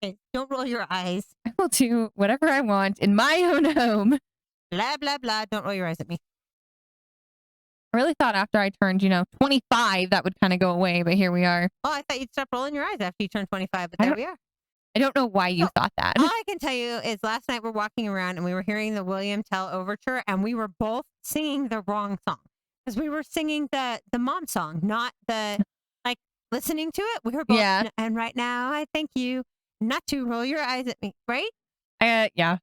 Okay, don't roll your eyes. I will do whatever I want in my own home. Blah, blah, blah. Don't roll your eyes at me. I really thought after I turned, 25, that would kind of go away, but here we are. Oh, I thought you'd stop rolling your eyes after you turned 25, but I there don't- we are. I don't know why you So, thought that. All I can tell you is last night we're walking around and we were hearing the William Tell overture and we were both singing the wrong song because we were singing the mom song, not the like listening to it. We were both, Yeah. and right now I thank you not to roll your eyes at me, right? Yeah.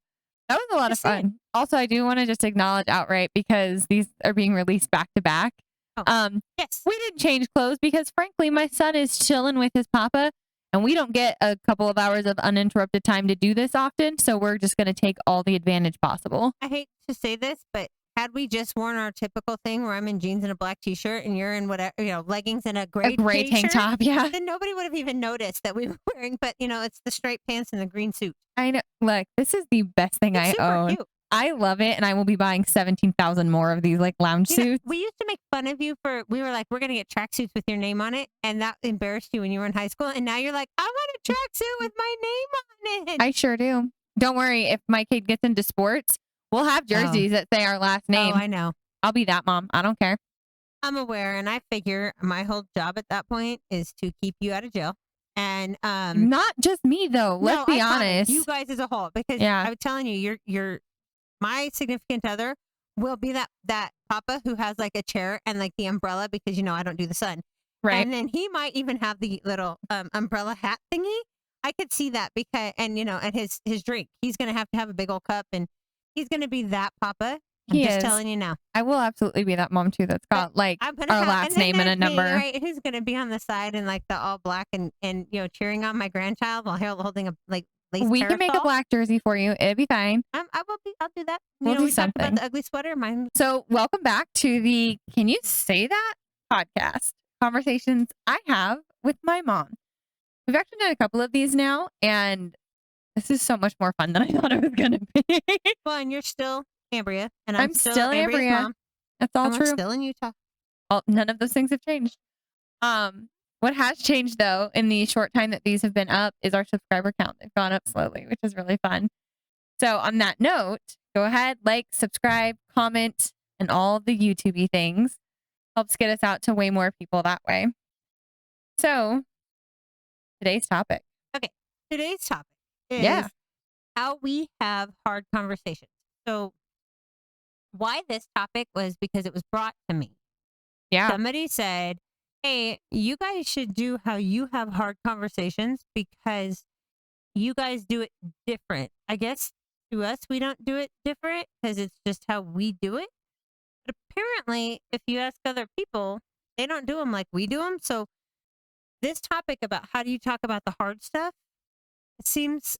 That was a lot Just of saying. fun. Also, I do want to just acknowledge outright because these are being released back to back. Yes. We didn't change clothes because frankly, my son is chilling with his papa and we don't get a couple of hours of uninterrupted time to do this often. So we're just going to take all the advantage possible. I hate to say this, but had we just worn our typical thing where I'm in jeans and a black t-shirt and you're in whatever, leggings and a gray tank t-shirt, top. Yeah. then nobody would have even noticed that we were wearing, but it's the striped pants and the green suit. I know. Look, this is the best thing It's I super own. cute. I love it. And I will be buying 17,000 more of these like lounge suits. We used to make fun of you we were like, we're going to get tracksuits with your name on it. And that embarrassed you when you were in high school. And now you're like, I want a tracksuit with my name on it. I sure do. Don't worry. If my kid gets into sports, we'll have jerseys that say our last name. Oh, I know. I'll be that mom. I don't care. I'm aware. And I figure my whole job at that point is to keep you out of jail. And not just me though. Let's be honest. You guys as a whole, because I'm telling you, you're my significant other will be that papa who has like a chair and like the umbrella because I don't do the sun. Right. And then he might even have the little umbrella hat thingy. I could see that because and his drink. He's gonna have to have a big old cup and he's gonna be that papa. I'm just telling you now. I will absolutely be that mom too that's got like our last name and a number. Right? Who's gonna be on the side and like the all black and cheering on my grandchild while holding a like lace we parasol? can make a black jersey for you. It'll be fine. I'll do that. We'll do we something. talked about the ugly sweater. Mine. So welcome back to the Can You Say That podcast conversations I have with my mom. We've actually done a couple of these now, and this is so much more fun than I thought it was going to be. Well, and you're still Ambria, and I'm still Ambria. Mom. That's all and true. We're still in Utah. None of those things have changed. What has changed though in the short time that these have been up is our subscriber count. They've gone up slowly, which is really fun. So on that note, go ahead, like, subscribe, comment, and all the YouTube-y things. Helps get us out to way more people that way. So today's topic. Okay. Today's topic is how we have hard conversations. So why this topic was because it was brought to me. Yeah. Somebody said, hey, you guys should do how you have hard conversations because you guys do it different. I guess to us, we don't do it different because it's just how we do it. But apparently, if you ask other people, they don't do them like we do them. So this topic about how do you talk about the hard stuff, it seems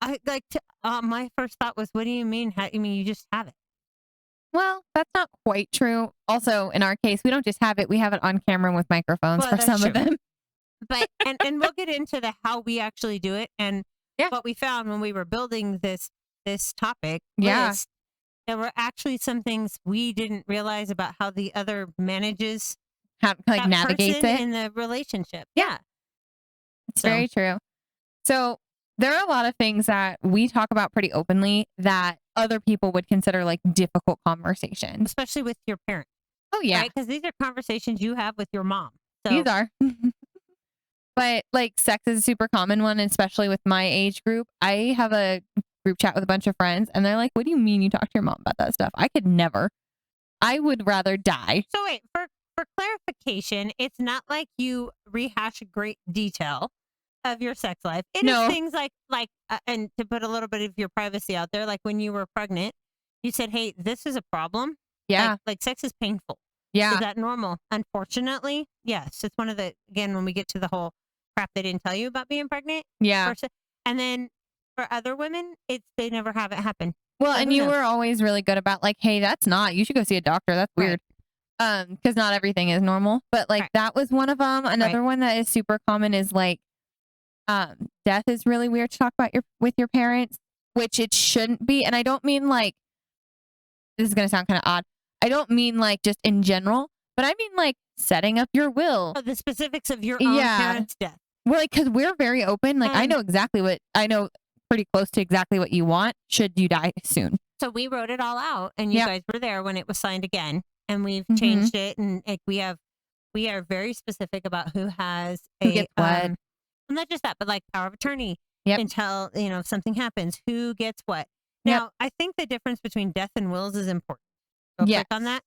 my first thought was, what do you mean? You just have it. Well, that's not quite true. Also, in our case, we don't just have it. We have it on camera with microphones for some of them. But, and we'll get into the how we actually do it. And what we found when we were building this topic list, there were actually some things we didn't realize about how the other manages how like navigates it in the relationship. Yeah. It's very true. So there are a lot of things that we talk about pretty openly that other people would consider like difficult conversations. Especially with your parents. Oh, yeah. Because these are conversations you have with your mom. So. These are. But like sex is a super common one, especially with my age group. I have a group chat with a bunch of friends and they're like, what do you mean you talk to your mom about that stuff? I could never. I would rather die. So wait, for clarification, it's not like you rehash great detail of your sex life. It is things like, and to put a little bit of your privacy out there, like when you were pregnant, you said, hey, this is a problem. Yeah. Like sex is painful. Yeah. Is that normal? Unfortunately, yes. It's one of the, again, when we get to the whole crap they didn't tell you about being pregnant. Yeah. And then for other women, they never have it happen. Well, and you were always really good about like, hey, that's not, you should go see a doctor. That's weird. Because not everything is normal. But like that was one of them. Another one that is super common is like, death is really weird to talk about with your parents, which it shouldn't be. And I don't mean like, this is going to sound kind of odd. I don't mean like just in general, but I mean like setting up your will. Oh, the specifics of your own parents' death. Well, like, because we're very open. Like, And I know pretty close to exactly what you want should you die soon. so we wrote it all out, and you Yep. guys were there when it was signed again, and we've Hmm. changed it, and like we are very specific about who has Who a gets what? not just that, but like power of attorney Yep. until if something happens, who gets what. Yep. Now, I think the difference between death and wills is important. Real Yes. quick on that.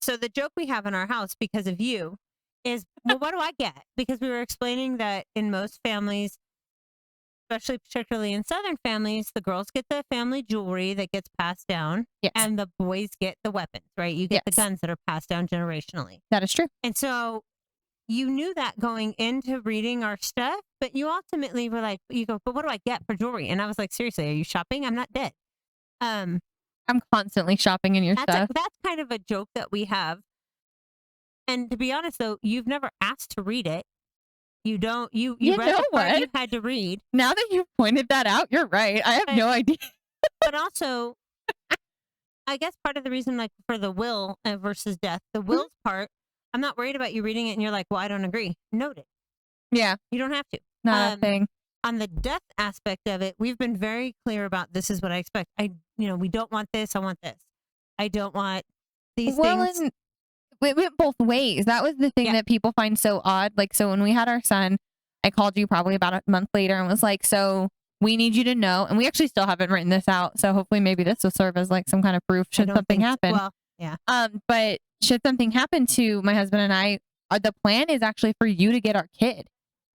So the joke we have in our house because of you is, well, what do I get? Because we were explaining that in most families, especially particularly in Southern families, the girls get the family jewelry that gets passed down, Yes. and the boys get the weapons, right? You get the Yes. guns that are passed down generationally. That is true. And so you knew that going into reading our stuff, but you ultimately were like, you go, but what do I get for jewelry? And I was like, seriously, are you shopping? I'm not dead. Um, I'm constantly shopping in your stuff. that's kind of a joke that we have. And to be honest, though, you've never asked to read it. You don't. You You read know the part what? you had to read, Now that you've pointed that out, you're right. I have but no idea. but also, I guess part of the reason, like for the will versus death, the Mhm. wills part, I'm not worried about you reading it, and you're like, well, I don't agree. Note it. Yeah, You don't have to. not a thing. On the death aspect of it, we've been very clear about this is what I expect. We don't want this. I want this. I don't want these Well, things. and it went both ways. That was the thing Yeah. that people find so odd. Like, so when we had our son, I called you probably about a month later and was like, so we need you to know, and we actually still haven't written this out. So hopefully maybe this will serve as like some kind of proof I should don't something think happen. well, yeah. But should something happen to my husband and I, the plan is actually for you to get our kid.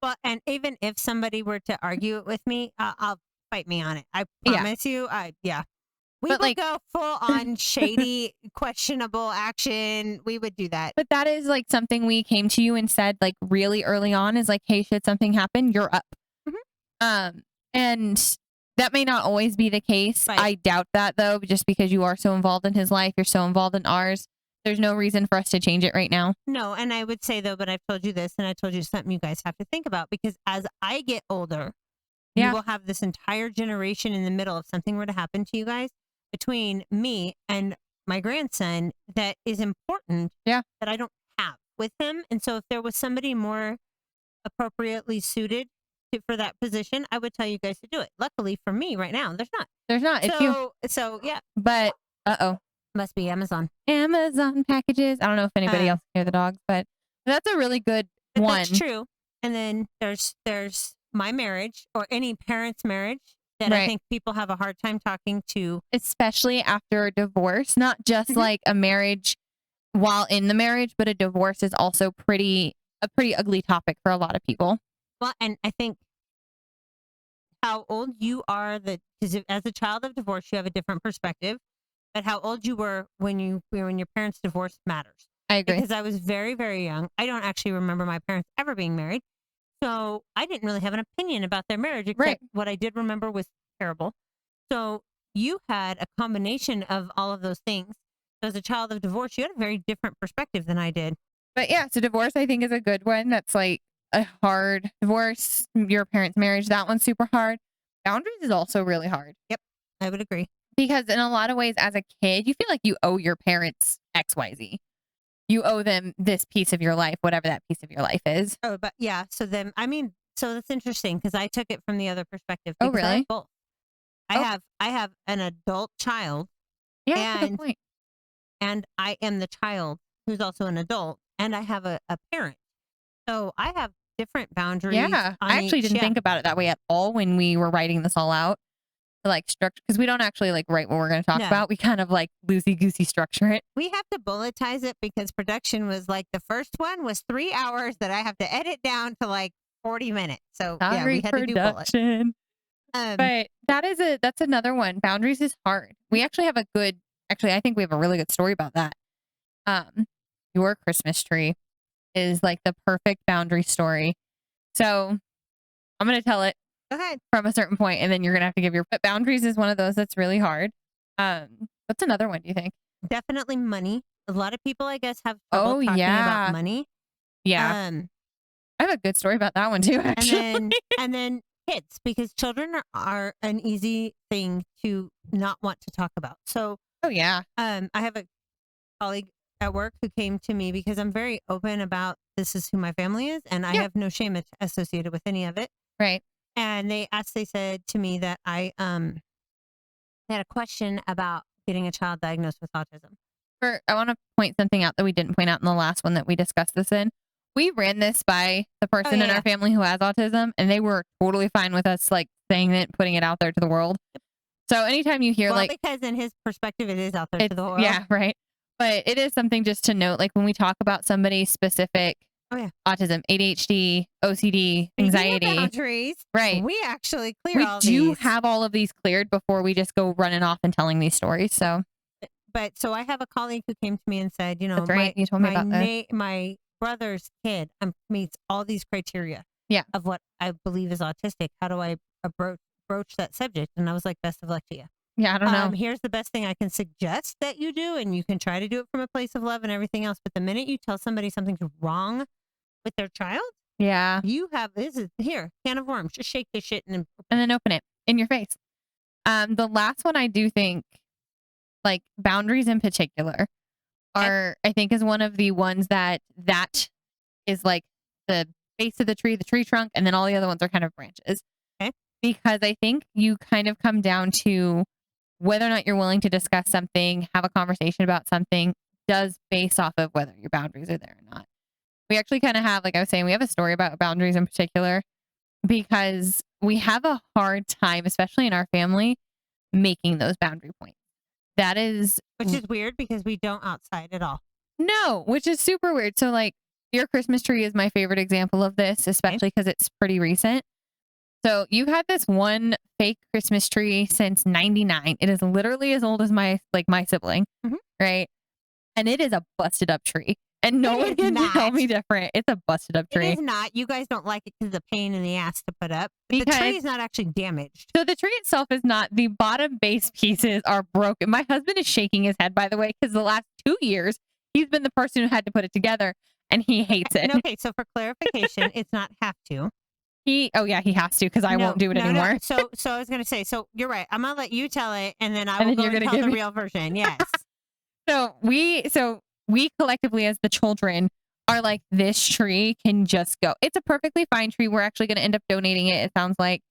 Well, and even if somebody were to argue it with me, I'll fight me on it. I Yeah. promise you. Yeah. We But, would like- go full on shady, questionable action. We would do that. But that is like something we came to you and said like really early on is like, hey, should something happen, you're up. Mhm. And that may not always be the case. Right. I doubt that though, just because you are so involved in his life, you're so involved in ours. There's no reason for us to change it right now. No, and I would say though, but I've told you this, and I told you something you guys have to think about because as I get older, Yeah. you will have this entire generation in the middle if something were to happen to you guys between me and my grandson that is important. Yeah. That I don't have with him, and so if there was somebody more appropriately suited for that position, I would tell you guys to do it. Luckily for me, right now, there's not. There's not. It's you. So yeah, But must be Amazon. Amazon packages. I don't know if anybody Uh, else can hear the dogs, but that's a really good But one. that's true. And then there's my marriage or any parent's marriage that I Right. think people have a hard time talking to. Especially after a divorce, not just Mhm. like a marriage while in the marriage, but a divorce is also a pretty ugly topic for a lot of people. Well, and I think how old you are, because as a child of divorce, you have a different perspective. But how old you were when your parents divorced matters. I agree. Because I was very, very young. I don't actually remember my parents ever being married. So I didn't really have an opinion about their marriage, except Right. what I did remember was terrible. So you had a combination of all of those things. So as a child of divorce, you had a very different perspective than I did. But yeah, so divorce I think is a good one. That's like a hard divorce. Your parents' marriage, that one's super hard. Boundaries is also really hard I would agree. because in a lot of ways, as a kid, you feel like you owe your parents XYZ. You owe them this piece of your life, whatever that piece of your life is. Oh, but yeah. So then, so that's interesting because I took it from the other perspective. Oh, Because I really? have both. I Oh. have an adult child, Yeah, that's a good And- point. and I am the child who's also an adult, and I have a parent. So I have different boundaries. Yeah, on I actually each- didn't yeah. think about it that way at all when we were writing this all out. Like structure, because we don't actually like write what we're going to talk No. about. We kind of like loosey goosey structure it. We have to bulletize it because production was like the first one was 3 hours that I have to edit down to like 40 minutes. So yeah, Sorry, we had to do bullet. production. But that's another one. Boundaries is hard. We actually have I think we have a really good story about that. Your Christmas tree is like the perfect boundary story. So I'm going to tell it Go ahead. from a certain point and then you're going to have to give your, but boundaries is one of those that's really hard. What's another one do you think? Definitely money. A lot of people, I guess, have trouble Oh, talking yeah. about money. Yeah. Um, I have a good story about that one too, and actually. then and then kids, because children are an easy thing to not want to talk about. So Oh, yeah. I have a colleague at work who came to me because I'm very open about this is who my family is, and I Yeah. have no shame associated with any of it. Right. And they said to me that they had a question about getting a child diagnosed with autism. I want to point something out that we didn't point out in the last one that we discussed this in. We ran this by the Oh, person yeah, in our yeah. family who has autism, and they were totally fine with us like saying it, putting it out there to the world. So anytime you hear Well, like because in his perspective, it is out there to it's the world. yeah, right. But it is something just to note, like when we talk about somebody's specific Oh, yeah. autism, ADHD, OCD, Speaking of anxiety, boundaries, right? we actually clear We all do these. have all of these cleared before we just go running off and telling these stories. So But so I have a colleague who came to me and said, you know, that's right. You told me about this. my brother's kid meets all these criteria Yeah. of what I believe is autistic. How do I broach that subject? And I was like, best of luck to you. Yeah, I don't know. Here's the best thing I can suggest that you do, and you can try to do it from a place of love and everything else. But the minute you tell somebody something's wrong with their child, Yeah. you have this is here, can of worms. Just shake this shit and And then open it in your face. The last one I do think, like boundaries in particular, are I think is one of the ones that is like the base of the tree trunk, and then all the other ones are kind of branches. Okay. Because I think you kind of come down to whether or not you're willing to discuss something, have a conversation about something, does base off of whether your boundaries are there or not. We actually kind of have, like I was saying, we have a story about boundaries in particular because we have a hard time, especially in our family, making those boundary points. That is which is weird because we don't outside at all. no, which is super weird. So, like, your Christmas tree is my favorite example of this, especially because it's pretty recent. So, you've had this one fake Christmas tree since '99. It is literally as old as my sibling, Mhm. right? And it is a busted up tree. And no It one is can tell not. me different. It's a busted up It tree. is not. You guys don't like it because it's a pain in the ass to put up. But the Because- tree is not actually damaged. So the tree itself is not. The bottom base pieces are broken. My husband is shaking his head, by the way, because the last 2 years he's been the person who had to put it together, and he hates it. And okay, so for clarification, it's not have to. He has to because I No, won't do it no, no. anymore. So I was gonna say, so you're right. I'm gonna let you tell it, and then I And will then go you're and gonna tell give the me- real version. Yes. So we collectively as the children are like, this tree can just go. It's a perfectly fine tree. We're actually going to end up donating it, it sounds like.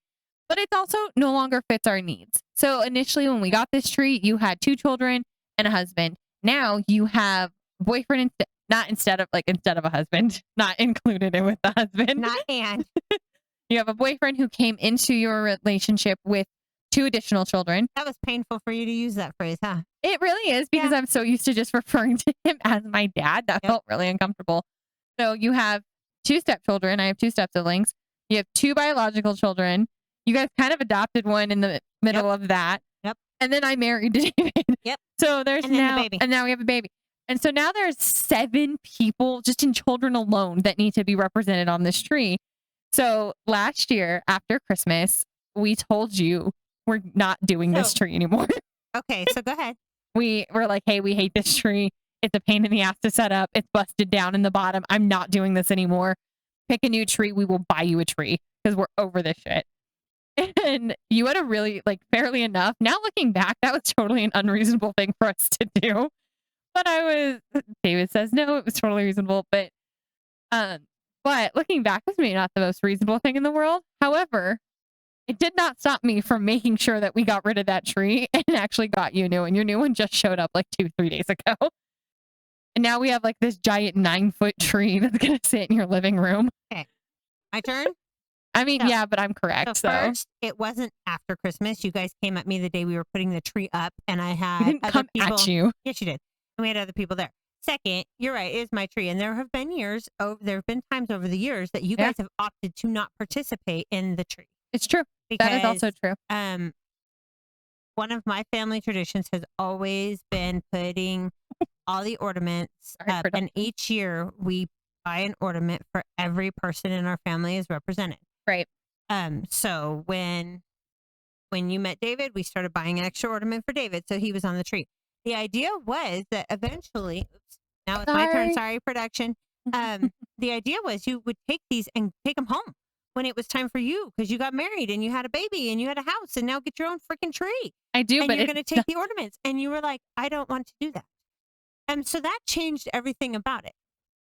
But it also no longer fits our needs. So initially when we got this tree, you had 2 children and a husband. Now you have a boyfriend instead of a husband, not included in with the husband. Not and. You have a boyfriend who came into your relationship with 2 additional children. That was painful for you to use that phrase, huh? It really is because Yeah. I'm so used to just referring to him as my dad. That Yep. felt really uncomfortable. So you have 2 stepchildren. I have 2 step siblings. You have 2 biological children. You guys kind of adopted one in the middle of that. Yep. And then I married David. Yep. So there's And then the now, baby. and now we have a baby. And so now there's 7 people just in children alone that need to be represented on this tree. So last year after Christmas, we told you we're not doing this So- tree anymore. Okay, so go ahead. We were like, hey, we hate this tree. It's a pain in the ass to set up. It's busted down in the bottom. I'm not doing this anymore. Pick a new tree. We will buy you a tree because we're over this shit. And you had a really, fairly enough. Now looking back, that was totally an unreasonable thing for us to do. But David says, no, it was totally reasonable. But looking back, this may not the most reasonable thing in the world. However, it did not stop me from making sure that we got rid of that tree and actually got you a new one. Your new one just showed up 2-3 days ago. And now we have this giant 9-foot tree that's going to sit in your living room. My turn. I mean, So- yeah, but I'm correct. So So, first, it wasn't after Christmas. You guys came at me the day we were putting the tree up, and I we had didn't other come people. at you. Yes, you did. And we had other people there. Second, you're right. It is my tree, and there have been there have been times over the years that you Yeah. guys have opted to not participate in the tree. It's true. Because, That is also true. one of my family traditions has always been putting all the ornaments Sorry, up, and production. each year we buy an ornament for every person in our family is represented. Right. So when you met David, we started buying an extra ornament for David, so he was on the tree. The idea was that eventually, oops, now it's my turn. Sorry. Sorry, production. The idea was you would take these and take them home when it was time for you because you got married and you had a baby and you had a house and now get your own freaking tree. I do, And but you're it's going to take the ornaments. And you were like, I don't want to do that. So that changed everything about it.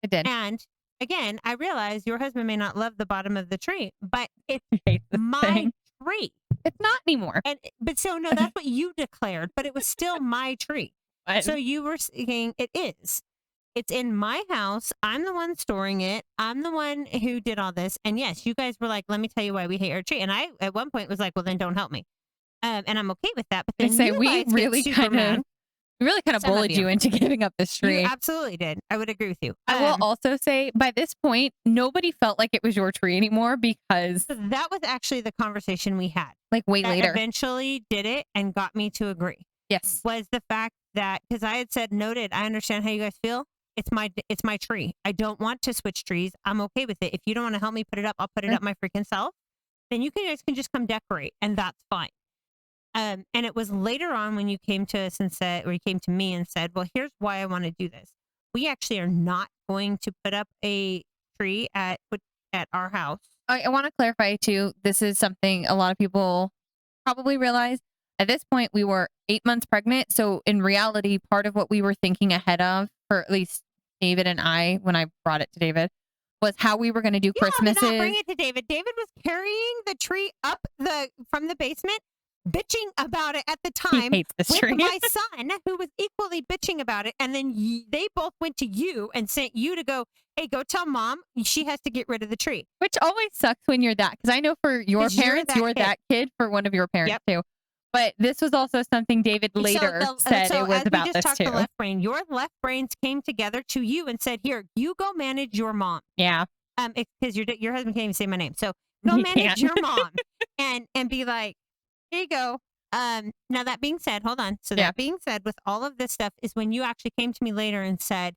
it did. And again, I realize your husband may not love the bottom of the tree, but it's Hate this my thing. tree. It's not anymore. But so no, that's what you declared, but it was still my tree. But So you were saying it is. It's in my house. I'm the one storing it. I'm the one who did all this. And yes, you guys were like, let me tell you why we hate our tree. And I, at one point, was like, well, then don't help me. And I'm okay with that. But I then say you we guys get really super kind mad. of Some of bullied you you. into giving up this You tree. absolutely did. I would agree with you. I will also say by this point, nobody felt like it was your tree anymore because So that was actually the conversation we had. like way That later. eventually did it and got me to agree. Yes. Was the fact that, because I had said, noted, I understand how you guys feel. It's my tree. I don't want to switch trees. I'm okay with it. If you don't want to help me put it up, I'll put it Sure. up my freaking self. Then you guys can just come decorate, and that's fine. And it was later on when you came to us and said, or you came to me and said, well, here's why I want to do this. We actually are not going to put up a tree at our house. I want to clarify too. This is something a lot of people probably realize. At this point, we were 8 months pregnant. So in reality, part of what we were thinking ahead of, for at least David and I, when I brought it to David, was how we were going to do You did not bring Christmases. it to David. David was carrying the tree up from the basement, bitching about it at the He time hates this with tree. my son, who was equally bitching about it. And then they both went to you and sent you to go, hey, go tell mom she has to get rid of the tree. Which always sucks when you're that. Because I know for your 'Cause you're parents, that you're kid. that kid for one of your parents Yep. too. But this was also something David later said so it was as we about just this talked too. to left brain, your left brains came together to you and said, here, you go manage your mom. Yeah. Because your husband can't even say my name. So go He manage can't. your mom and be like, here you go. Now that being said, hold on. So Yeah. that being said, with all of this stuff is when you actually came to me later and said,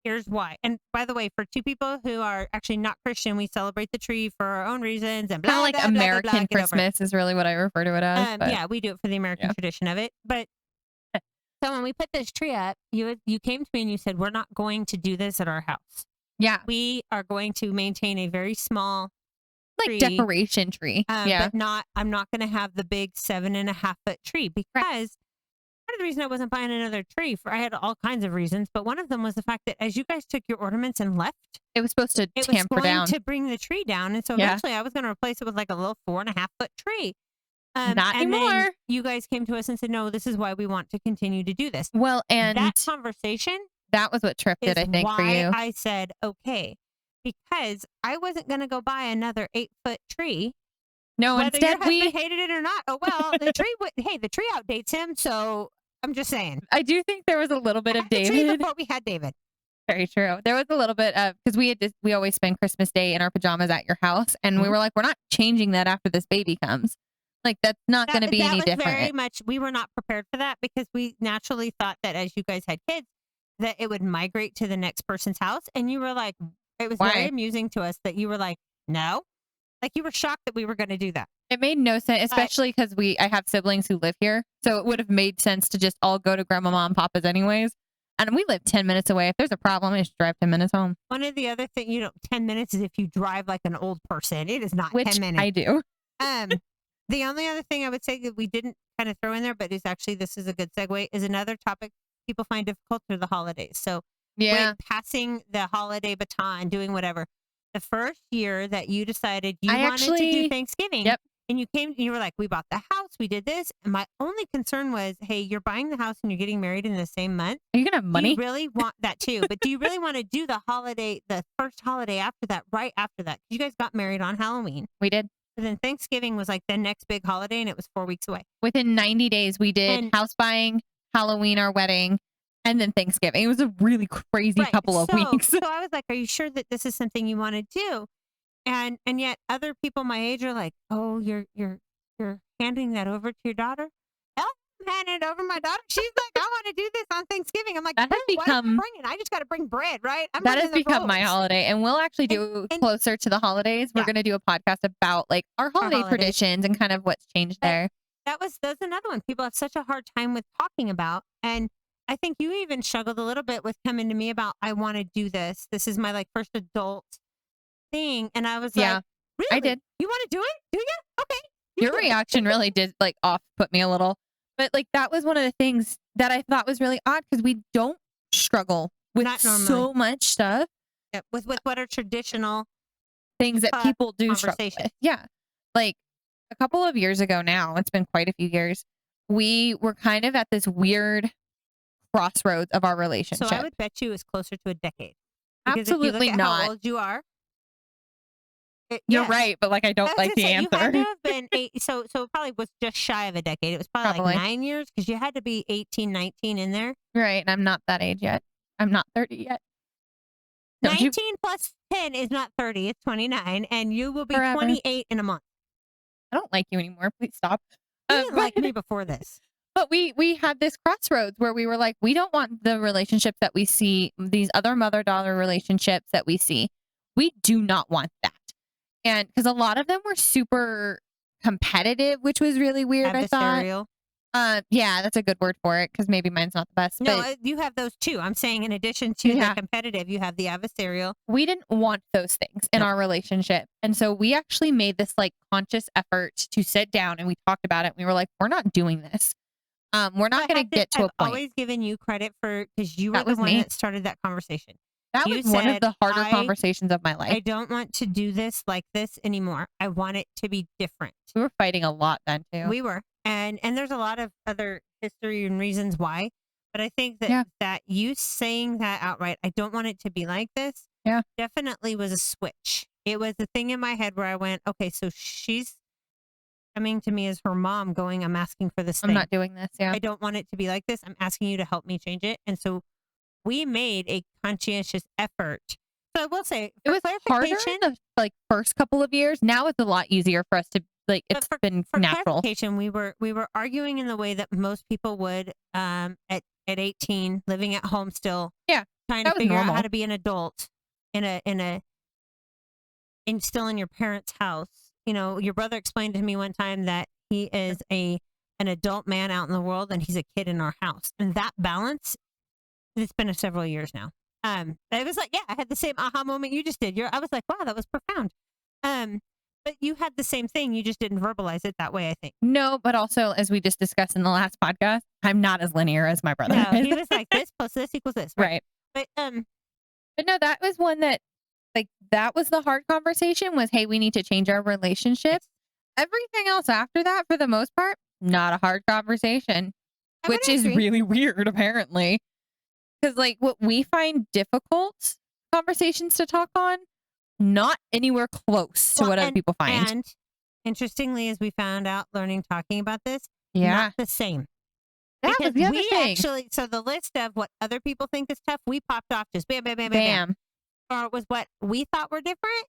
here's why. And by the way, for two people who are actually not Christian, we celebrate the tree for our own reasons and blah, Kind of like blah, blah, blah, American blah, get over it. Christmas is really what I refer to it as. But Yeah, we do it for the American yeah. tradition of it. But so when we put this tree up, you came to me and you said, we're not going to do this at our house. Yeah. We are going to maintain a very small Like tree, decoration tree. Yeah. but I'm not going to have the big 7.5 foot tree because part of the reason I wasn't buying another tree I had all kinds of reasons, but one of them was the fact that as you guys took your ornaments and left, It was supposed to it was tamper going down. to bring the tree down. And so Yeah. eventually I was going to replace it with like a little 4.5 foot tree. Not and anymore. then you guys came to us and said, no, this is why we want to continue to do this. Well, and That conversation that was what tripped is it, I think, why for you. I said, okay, because I wasn't going to go buy another 8 foot tree. No, Whether your instead husband we. hated it or not. Oh, well, the tree, the tree outdates him. So I'm just saying. I do think there was a little bit I of had the tree David. before we had David. Very true. There was a little bit of because we always spend Christmas Day in our pajamas at your house, and we Mhm. were like, we're not changing that after this baby comes. Like that's not going to be any That was very different. much, we were not prepared for that because we naturally thought that as you guys had kids, that it would migrate to the next person's house. And you were like, it was Why? very amusing to us that you were like, no. Like you were shocked that we were going to do that. It made no sense, especially because I have siblings who live here, so it would have made sense to just all go to grandma, mom, and papa's anyways. And we live 10 minutes away. If there's a problem, I just drive 10 minutes home. One of the other things, 10 minutes is if you drive like an old person. It is not Which 10 minutes. I do. The only other thing I would say that we didn't kind of throw in there, but is actually, this is a good segue, is another topic people find difficult through the holidays. So Yeah. with passing the holiday baton, doing whatever. The first year that you decided you I wanted to do actually- Thanksgiving, Yep. and you were like, we bought the house, we did this. And my only concern was, hey, you're buying the house and you're getting married in the same month. Are you going to have Do money? you really want that too? But do you really want to do the first holiday after that, right after that? 'Cause you guys got married on Halloween. We did. And then Thanksgiving was like the next big holiday and it was 4 weeks away. Within 90 days, we did And- house buying, Halloween, our wedding, and then Thanksgiving. It was a really crazy Right. couple of weeks. So I was like, are you sure that this is something you want to do? And yet other people my age are like, oh, you're handing that over to your daughter? Hell, I'm handing it over to my daughter. She's like, I want to do this on Thanksgiving. I'm like, That has "Boo, what am I become- bringing? I just got to bring bread, right? I'm That has bringing the become my rolls." holiday. And we'll actually do And- closer to the holidays. We're Yeah. going to do a podcast about like our holiday holidays. traditions and kind of what's changed But- there. That's another one people have such a hard time with talking about. And I think you even struggled a little bit with coming to me about, I want to do this. This is my like first adult thing. And I was Yeah, like, really? I did. You want to do it? Do you? Okay. you Your do it." reaction really did like off put me a little. But like that was one of the things that I thought was really odd because we don't struggle with Not normally. so much stuff. with what are traditional things that people do struggle conversation. with. Yeah. Like a couple of years ago now, it's been quite a few years, we were kind of at this weird crossroads of our So I relationship. would bet you it's closer to a decade. Because if you look Absolutely at how not. old you are, You're yes. right, but like I I don't was like gonna the say you had to answer. have been so it probably was just shy of a decade. It was probably like Probably. 9 years because you had to be 18, 19 in there. Right. And I'm not that age yet. I'm not 30 yet. Don't you 19 plus 10 is not 30, it's 29, and you will be forever. 28 in a month. I don't like you anymore. Please stop. You didn't But, like me before this. but we had this crossroads where we were like, we don't want the relationships that we see, these other mother-daughter relationships that we see. We do not want that. And because a lot of them were super competitive, which was really weird, I thought. Adversarial. Yeah, that's a good word for it because maybe mine's not the best. No, But you have those too. I'm saying in addition to Yeah. the competitive, you have the adversarial. we didn't want those things in Nope. our relationship. And so we actually made this like conscious effort to sit down and we talked about it. We were like, we're not doing this. We're not going to get to I've a point. always given you credit for because you were That the was one me. that started that conversation. That You was one of said, the harder "I- conversations of my life. I don't want to do this like this anymore. I want it to be different." We were fighting a lot then too. We were. And there's a lot of other history and reasons why. But I think that Yeah. that you saying that outright, I don't want it to be like this, Yeah. definitely was a switch. It was a thing in my head where I went, okay, so she's coming to me as her mom going, I'm asking for this I'm thing. not doing this. Yeah. I don't want it to be like this. I'm asking you to help me change it. And so we made a conscientious effort. So I will say, It for was harder clarification, the like first couple of years. Now it's a lot easier for us to like. but It's been for natural. clarification, we were arguing in the way that most people would at 18, living at home still, Yeah, trying that to was figure out normal. how to be an adult in still in your parents' house. You know, your brother explained to me one time that he is an adult man out in the world and he's a kid in our house. And that balance, it's been several years now. It was like, yeah, I had the same aha moment you just did. I was like, wow, that was profound. But you had the same thing. You just didn't verbalize it that way, I think. No, but also as we just discussed in the last podcast, I'm not as linear as my brother. No, is. he was like, this plus this equals this. Right. But But no, that was one that like that was the hard conversation was, hey, we need to change our relationship. Everything else after that, for the most part, not a hard conversation, I would which is agree. really weird, apparently. Because like what we find difficult conversations to talk on, not anywhere close to Well, what other people find. And interestingly, as we found out talking about this, Yeah, not the same. that was Because the other we thing. actually, so the list of what other people think is tough, we popped off just bam, bam, bam, bam, bam. Bam. Or it was what we thought were different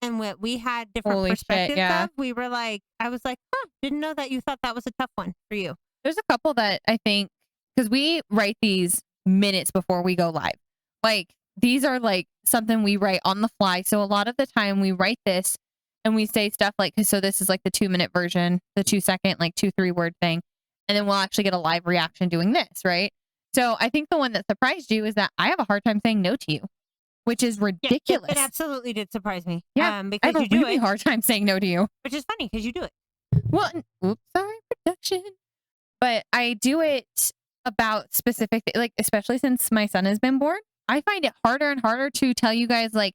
and what we had different Holy shit, perspectives yeah. of. We were like, I was like, didn't know that you thought that was a tough one for you. There's a couple that I think because we write these minutes before we go live. Like these are like something we write on the fly. So a lot of the time we write this and we say stuff like, so this is like the 2-minute version, the 2-second, like 2-3 word thing. And then we'll actually get a live reaction doing this, right? So I think the one that surprised you is that I have a hard time saying no to you, which is ridiculous. It absolutely did surprise me. Yeah, I Because have a you do really it, hard time saying no to you. which is funny because you do it. Well, oops, sorry, production. But I do it about specific, like, especially since my son has been born, I find it harder and harder to tell you guys, like,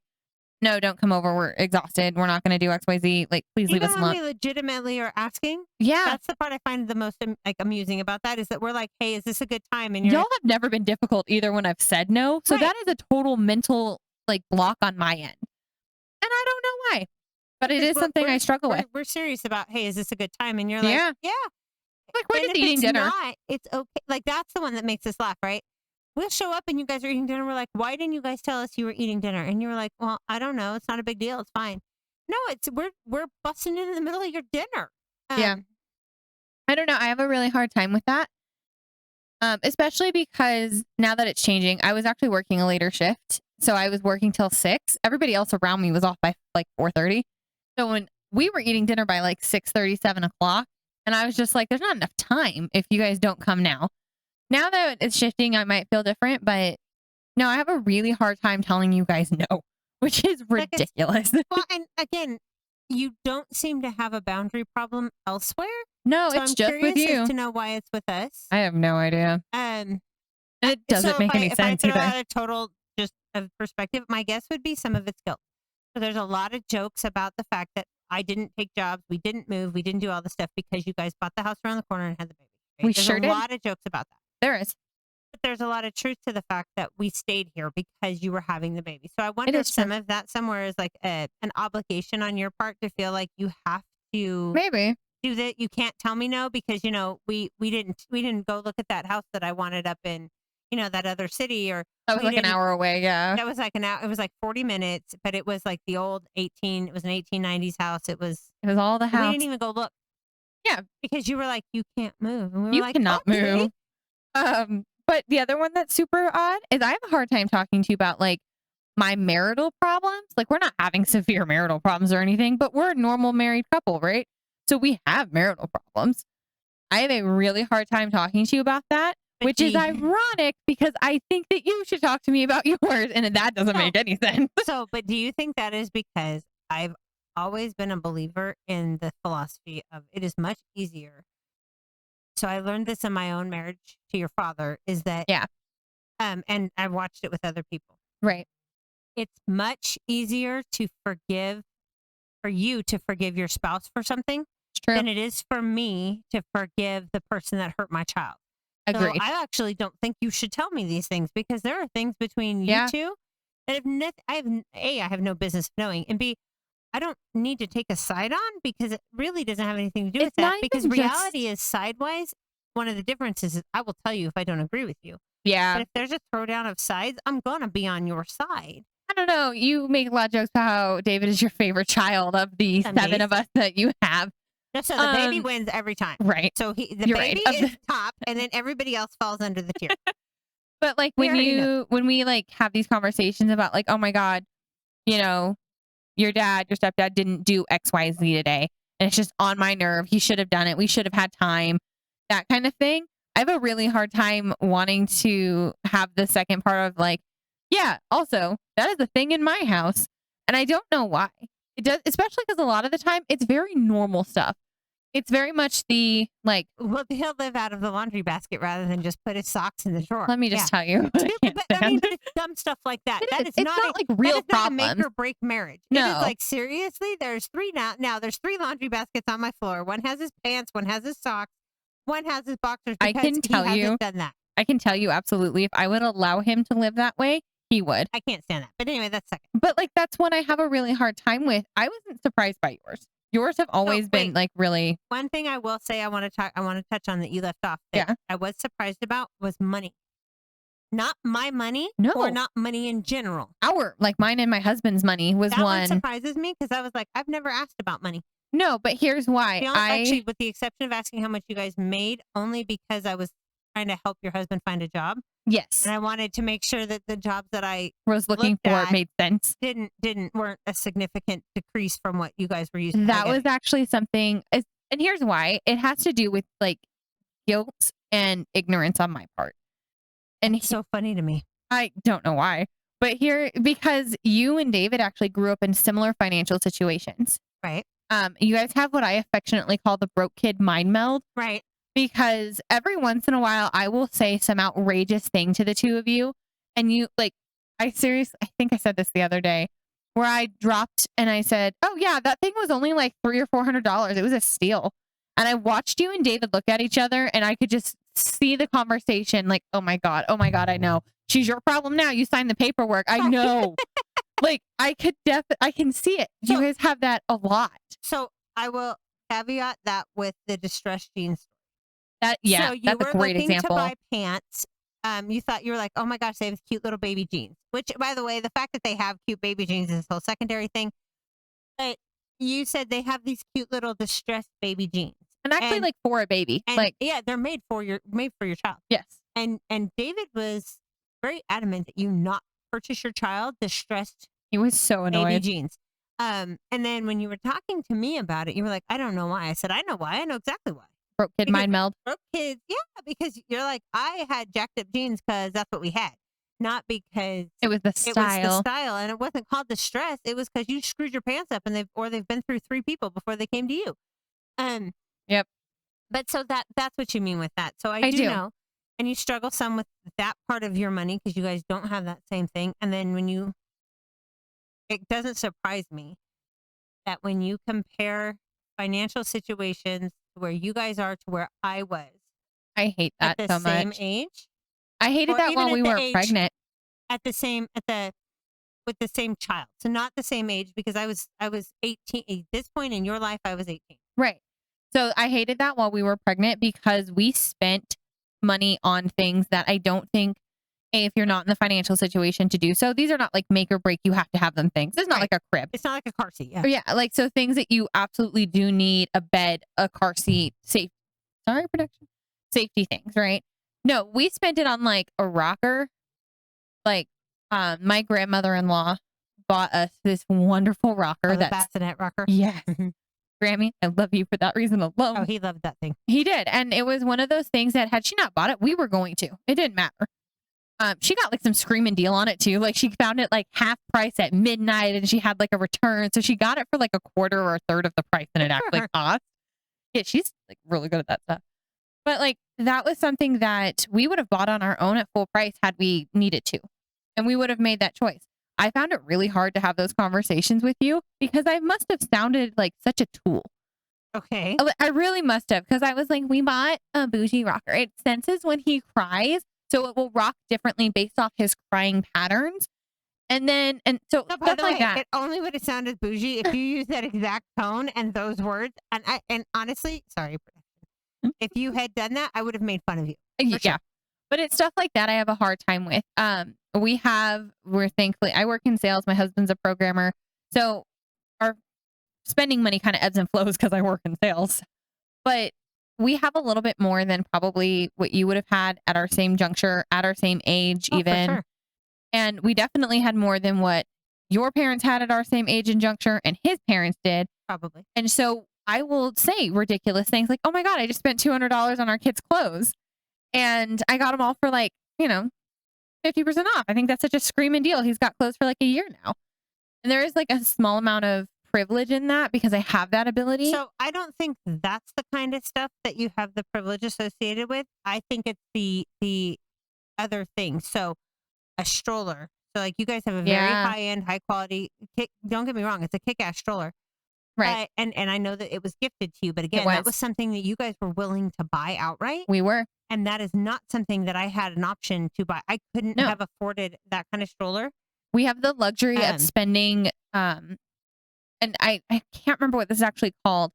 no, don't come over. We're exhausted. We're not going to do XYZ. Like, please leave Even us when alone. we legitimately are asking, Yeah. that's the part I find the most amusing about that is that we're like, hey, is this a good time? And you're Y'all have never been difficult either when I've said no. So Right. that is a total mental, like, block on my end. And I don't know why. But it is something I struggle with. We're serious about, hey, is this a good time? And you're like, Yeah. yeah. Like, we're And just if eating it's dinner. not, it's okay. Like, that's the one that makes us laugh, right? We'll show up and you guys are eating dinner. We're like, why didn't you guys tell us you were eating dinner? And you were like, well, I don't know. It's not a big deal. It's fine. No, we're busting in the middle of your dinner. Yeah. I don't know. I have a really hard time with that. Especially because now that it's changing, I was actually working a later shift. So I was working till 6. Everybody else around me was off by like 4:30. So when we were eating dinner by like 6:30, 7 o'clock, and I was just like, there's not enough time if you guys don't come now. Now that it's shifting, I might feel different, but no, I have a really hard time telling you guys no, which is ridiculous. Well, and again, you don't seem to have a boundary problem elsewhere. No, So it's I'm just curious with you. as to know why it's with us. I have no idea. And And it doesn't so make any if I sense throw either. out a total just of perspective, my guess would be some of it's guilt. So there's a lot of jokes about the fact that I didn't take jobs, we didn't move, we didn't do all the stuff because you guys bought the house around the corner and had the baby. Right? We There's a sure did. lot of jokes about that. There is. But there's a lot of truth to the fact that we stayed here because you were having the baby. So I wonder if is some true. of that somewhere is like an obligation on your part to feel like you have to Maybe. do that. You can't tell me no because we didn't go look at that house that I wanted up in that other city, or That was we like an didn't. hour away. Yeah. That was like an hour. It was like 40 minutes, but it was like the old 18. It was an 1890s house. It was all the We house. didn't even go look. Yeah. Because you were like, you can't move, and we were You like, cannot okay. move. But the other one that's super odd is I have a hard time talking to you about like my marital problems. Like we're not having severe marital problems or anything, but we're a normal married couple, right? So we have marital problems. I have a really hard time talking to you about that, But which is ironic because I think that you should talk to me about yours, and that doesn't No. make any sense. So, but do you think that is because I've always been a believer in the philosophy of it is much easier. So I learned this in my own marriage to your father is that, Yeah. and I watched it with other people. Right. It's much easier for you to forgive your spouse for something It's true. than it is for me to forgive the person that hurt my child. Agreed. So I actually don't think you should tell me these things because there are things between you Yeah. two that I have no business knowing, and B, I don't need to take a side on because it really doesn't have anything to do with It's that. not Because even reality is sidewise. One of the differences is I will tell you if I don't agree with you. But Yeah. if there's a throwdown of sides, I'm gonna be on your side. I don't know. You make a lot of jokes about how David is your favorite child of the Some 7 days. of us that you have. So the baby Um, wins every time. Right. So the You're right. baby Of is top, and then everybody else falls under the tier. But like We already know. when we like have these conversations about like, oh my God, you know, your stepdad didn't do XYZ today. And it's just on my nerve. He should have done it. We should have had time. That kind of thing. I have a really hard time wanting to have the second part of like, yeah, also, that is a thing in my house. And I don't know why. It does, especially because a lot of the time it's very normal stuff. It's very much the like, Well, he'll live out of the laundry basket rather than just put his socks in the drawer. let me just tell you. what I can't But I mean, stand. but it's dumb stuff like that. It That is. is It's not, not like that real is not a make problems. or break marriage. It No. is like seriously. There's 3 now. Now there's 3 laundry baskets on my floor. One has his pants. One has his socks. One has his boxers. I Because can tell he you- hasn't done that. I can tell you absolutely if I would allow him to live that way, he would. I can't stand that. But anyway, that's second. But like that's one I have a really hard time with. I wasn't surprised by yours. Yours have always been wait. like really One thing I will say I want to touch on that you left off. That Yeah. I was surprised about was money. Not my money. No. Or not money in general. like mine and my husband's money was That one one. surprises me because I was like, I've never asked about money. No, but here's why. Actually, with the exception of asking how much you guys made, only because I was trying to help your husband find a job, Yes, and I wanted to make sure that the jobs that I was looking looked for at made sense. weren't a significant decrease from what you guys were using. That was actually something, and here's why. It has to do with like guilt and ignorance on my part. And so funny to me. I don't know why, but because you and David actually grew up in similar financial situations. Right. You guys have what I affectionately call the broke kid mind meld. Right. Because every once in a while I will say some outrageous thing to the two of you. And you like, I think I said this the other day where I dropped and I said, oh yeah, that thing was only like $300 or $400. It was a steal. And I watched you and David look at each other and I could just see the conversation like, oh my God, I know. She's your problem now. You signed the paperwork. I know. Like I can see it. You So- guys have that a lot. So I will caveat that with the distressed jeans. So you that's were a great looking example. to buy pants. You were like, oh my gosh, they have cute little baby jeans. Which, by the way, the fact that they have cute baby jeans is this whole secondary thing. But you said they have these cute little distressed baby jeans. And actually, And- like for a baby, And like yeah, they're made for your child. yes, And David was very adamant that you not purchase your child distressed he was so baby annoyed. jeans. And then when you were talking to me about it, you were like, I don't know why. I said, I know why. I know exactly why. Broke kid Because- mind meld. Broke kids, yeah, because you're like, I had jacked up jeans because that's what we had, not because It was the it was the style. style, and it wasn't called distress. It was because you screwed your pants up, and they've been through 3 people before they came to you. Yep. But so that's what you mean with that. So I I do do. know. and you struggle some with that part of your money because you guys don't have that same thing. And then it doesn't surprise me that when you compare financial situations where you guys are to where I was I hate at that the so same much. age, I hated or that even while at we the weren't age pregnant. at the same at the with the same child. So not the same age because I was 18 at this point in your life I was 18. Right. So I hated that while we were pregnant because we spent money on things that I don't think, if you're not in the financial situation to do so, these are not like make or break, you have to have them things. It's not Right. like a crib. It's not like a car seat. Yeah. Or yeah, like so things that you absolutely do need: a bed, a car seat, production, safety things, right? No, we spent it on like a rocker. Like, my grandmother-in-law bought us this wonderful rocker Oh, the that's bassinet rocker. yes, Mhm. Grammy, I love you for that reason Oh, alone. he loved that thing. He did, and it was one of those things that had she not bought it, we were going to. It didn't matter. She got like some screaming deal on it too. Like she found it like half price at midnight, and she had like a return, so she got it for like a quarter or a third of the price than it Good for actually her. cost. Yeah, she's like really good at that stuff. But like that was something that we would have bought on our own at full price had we needed to. And we would have made that choice. I found it really hard to have those conversations with you because I must have sounded like such a tool. Okay. I really must have, because I was like, we bought a bougie rocker. It senses when he cries, so it will rock differently based off his crying patterns. And so No, by stuff the like way, that. it only would have sounded bougie if you use that exact tone and those words. And honestly, sorry, if you had done that, I would have made fun of you. For Yeah. sure. But it's stuff like that I have a hard time with. We're thankfully, I work in sales. My husband's a programmer. So our spending money kind of ebbs and flows because I work in sales. But we have a little bit more than probably what you would have had at our same juncture, at our same age, Oh, for even. sure. And we definitely had more than what your parents had at our same age and juncture and his parents did. Probably. And so I will say ridiculous things like, oh my God, I just spent $200 on our kids' clothes. And I got them all for like, 50% off. I think that's such a screaming deal. He's got clothes for like a year now. And there is like a small amount of privilege in that because I have that ability. So I don't think that's the kind of stuff that you have the privilege associated with. I think it's the other thing. So a stroller. So like you guys have a very Yeah. high end, high quality don't get me wrong, it's a kick ass stroller. Right. And I know that it was gifted to you, but again, that was something that you guys were willing to buy outright. We were. And that is not something that I had an option to buy. I couldn't No. have afforded that kind of stroller. We have the luxury of spending, and I can't remember what this is actually called,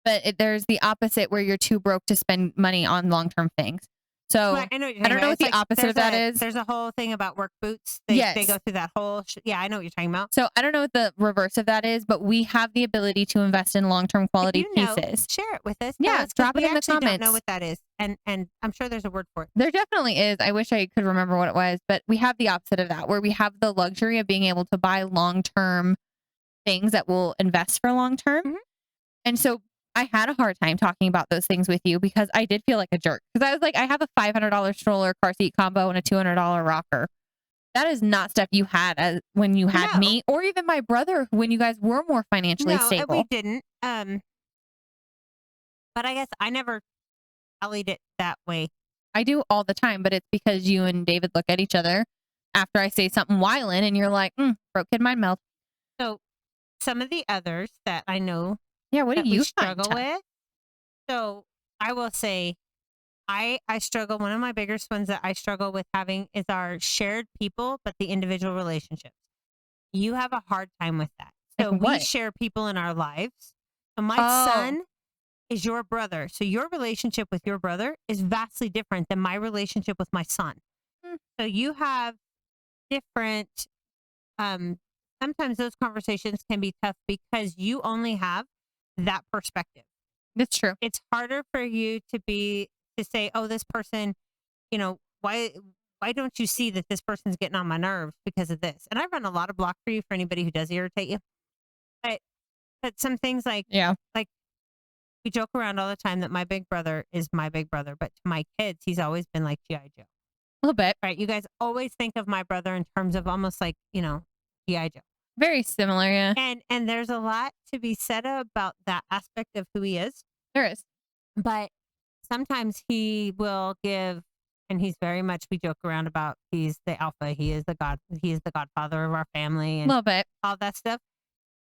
but there's the opposite where you're too broke to spend money on long-term things. So Right, I know what you're I talking don't know about. what It's the opposite of that is. There's a whole thing about work boots. They Yes. go through that whole. Yeah, I know what you're talking about. So I don't know what the reverse of that is, but we have the ability to invest in long-term quality If you know, pieces. share it with us. Yeah, Tell us, 'cause drop it we in the actually don't know comments. what that is, and I'm sure there's a word for it. There definitely is. I wish I could remember what it was, but we have the opposite of that, where we have the luxury of being able to buy long-term things that will invest for long-term. Mhm. And so I had a hard time talking about those things with you because I did feel like a jerk. Because I was like, I have a $500 stroller, car seat combo, and a $200 rocker. That is not stuff you had when you had No. me, or even my brother when you guys were more financially No, stable. we didn't. But I guess I never tallied it that way. I do all the time, but it's because you and David look at each other after I say something whiling, and you're like, broke kid mind melt. So some of the others that I know Yeah, what do that we you struggle find tough? with. So I will say, I struggle. One of my biggest ones that I struggle with having is our shared people, but the individual relationships. You have a hard time with that. Like So we what? share people in our lives. So my Oh. son is your brother. So your relationship with your brother is vastly different than my relationship with my son. Hmm. So you have different sometimes those conversations can be tough because you only have that perspective. That's true. It's harder for you to say, "Oh, this person, why don't you see that this person's getting on my nerves because of this?" And I run a lot of block for you for anybody who does irritate you. But some things Yeah. like we joke around all the time that my big brother is my big brother, but to my kids, he's always been like GI Joe. A little bit. Right? You guys always think of my brother in terms of almost like GI Joe. Very similar, yeah. And there's a lot to be said about that aspect of who he is. There is. But sometimes he will give and he's very much, we joke around about he's the alpha, he is the godfather of our family and Love it. all that stuff.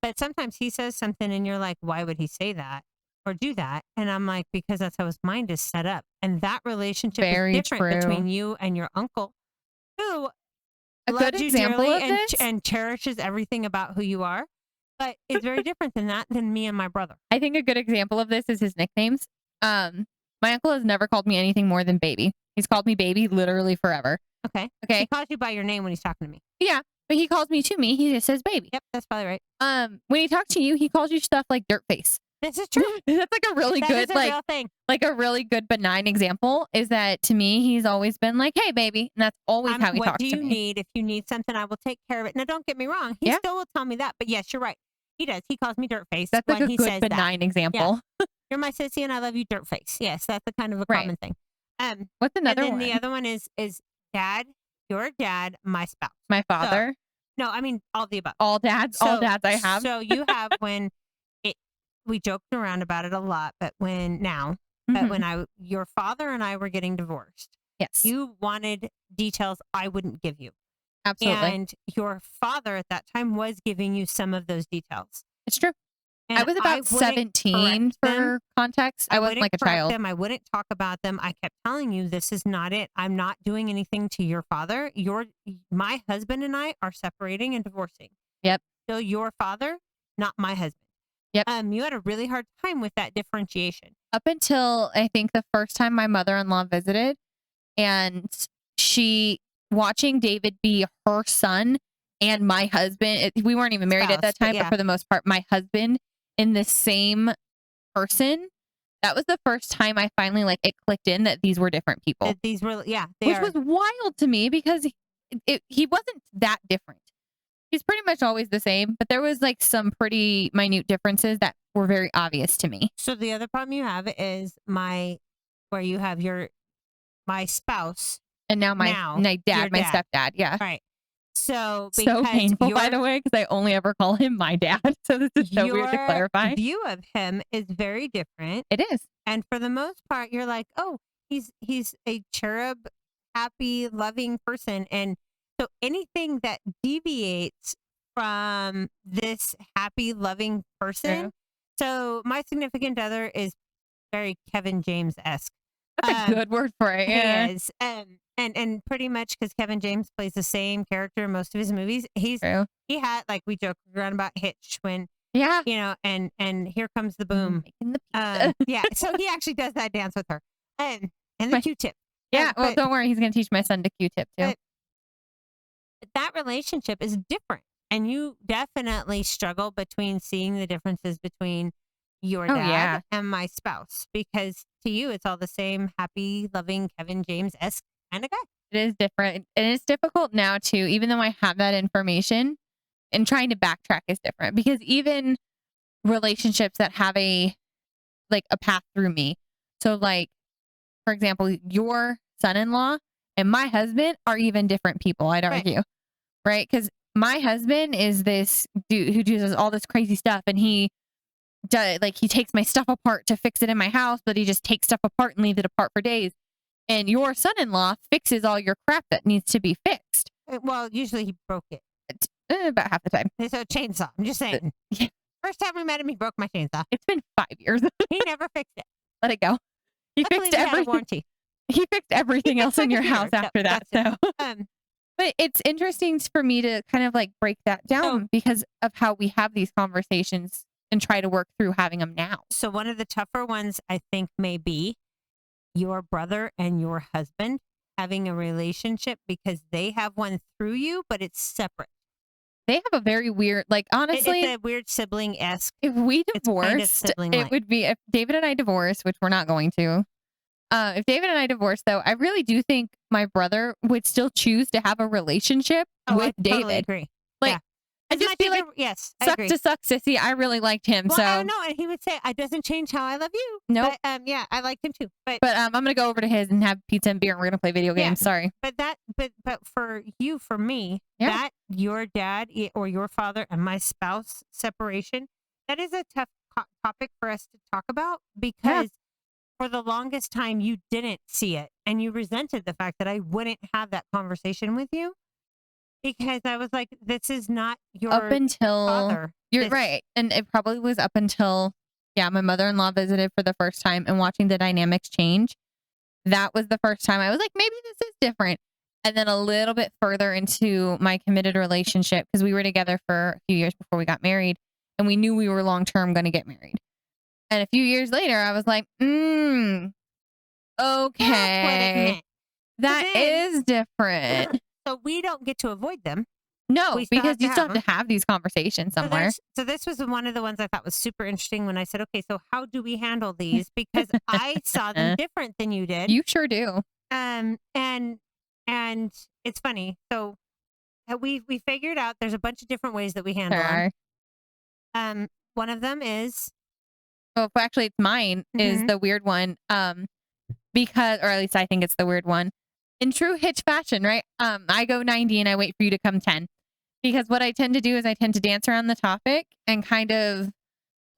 But sometimes he says something and you're like, why would he say that or do that? And I'm like, because that's how his mind is set up. And that relationship Very is different true. between you and your uncle, who A good loves you example dearly of this, and cherishes everything about who you are. But it's very different than that, than me and my brother. I think a good example of this is his nicknames. My uncle has never called me anything more than baby. He's called me baby literally forever. Okay. Okay. He calls you by your name when he's talking to me. Yeah, but he calls me to me. He just says baby. Yep, that's probably right. When he talks to you, he calls you stuff like dirt face. This is true. That's like a really That good, is a real thing. like a really good benign example is that to me, he's always been like, hey, baby. And that's always how he What talks do to you me. need? If you need something, I will take care of it. Now, don't get me wrong. He Yeah. still will tell me that. But yes, you're right. He does. He calls me dirt face That's when like a he good says benign example. that. You're my sissy and I love you, dirt face. Yes, that's a kind of a Right. common thing. What's And another then one? the other one is dad, your dad, my spouse. My father. No, I mean all the above. All dads I have. So you have when we joked around about it a lot, but Mhm. when your father and I were getting divorced, Yes. you wanted details I wouldn't give you. Absolutely. And your father at that time was giving you some of those details. It's true. And I was about wouldn't 17 correct them. for context. I wasn't wouldn't like a correct child. them. I wouldn't talk about them. I kept telling you, this is not it. I'm not doing anything to your father. My husband and I are separating and divorcing. Yep. So your father, not my husband. Yep. You had a really hard time with that differentiation. Up until I think the first time my mother-in-law visited and she watching David be her son and my husband. We weren't even married at that Spouse, but time, but yeah. for the most part, my husband in the same person. That was the first time I finally it clicked in that these were different people, That these were, yeah, they which are. was wild to me because he wasn't that different. He's pretty much always the same, but there was some pretty minute differences that were very obvious to me. So the other problem you have is where you have my spouse. And now my your dad, my dad. stepdad, yeah. Right. So So painful, by the way, because I only ever call him my dad. So this is so weird to clarify. Your view of him is very different. It is. And for the most part, you're like, oh, he's a cherub, happy, loving person. And so anything that deviates from this happy, loving person. True. So my significant other is very Kevin James-esque. That's a good word for it. Yeah. He is. And pretty much because Kevin James plays the same character in most of his movies. True. He had, we joke around about Hitch when, Yeah. and Here Comes the Boom. Making the pizza. Yeah. So he actually does that dance with her. And the Q-tip. Yeah. Well, don't worry. He's going to teach my son to Q-tip too. But that relationship is different. And you definitely struggle between seeing the differences between your dad yeah. and my spouse. Because to you, it's all the same happy, loving, Kevin James-esque kind of guy. It is different. And it's difficult now too, even though I have that information, and trying to backtrack is different because even relationships that have a path through me. So for example, your son-in-law and my husband are even different people, I'd argue. Right? Because my husband is this dude who does all this crazy stuff and he does he takes my stuff apart to fix it in my house, but he just takes stuff apart and leaves it apart for days. And your son-in-law fixes all your crap that needs to be fixed. Well, usually he broke it. About half the time. It's a chainsaw. I'm just saying. Yeah. First time we met him, he broke my chainsaw. It's been 5 years. He never fixed it. Let it go. He Luckily, fixed we had a everything. warranty. He fixed everything else in your house after that. So, but it's interesting for me to kind of break that down because of how we have these conversations and try to work through having them now. So one of the tougher ones I think may be your brother and your husband having a relationship because they have one through you, but it's separate. They have a very weird, honestly, it's a weird sibling-esque. If we divorced, it would be if David and I divorced, which we're not going to. If David and I divorced, though, I really do think my brother would still choose to have a relationship with I David. Totally agree. I just feel yes, I suck agree. to suck, sissy. I really liked him. Well, so I don't know, and he would say, "It doesn't change how I love you." Nope. But, yeah, I liked him too. But I'm gonna go over to his and have pizza and beer, and we're gonna play video games. Sorry. But for you, for me, Yeah. that your dad or your father and my spouse separation, that is a tough topic for us to talk about because for the longest time, you didn't see it and you resented the fact that I wouldn't have that conversation with you because I was like, this is not Up your until father. you're This, right. And it probably was up until, yeah, my mother-in-law visited for the first time and watching the dynamics change. That was the first time I was like, maybe this is different. And then a little bit further into my committed relationship, because we were together for a few years before we got married and we knew we were long term going to get married. And a few years later, I was like, that's what it okay, meant. that then- is different. So we don't get to avoid them. No, We still because have to you still have have to have these conversations somewhere. So this was one of the ones I thought was super interesting when I said, okay, so how do we handle these? Because I saw them different than you did. You sure do. And it's funny. So we figured out there's a bunch of different ways that we handle There them. are. One of them is Well, actually, it's mine is Mhm. the weird one. Because, or at least I think it's the weird one. In true Hitch fashion, right? I go 90 and I wait for you to come 10. Because what I tend to do is I tend to dance around the topic and kind of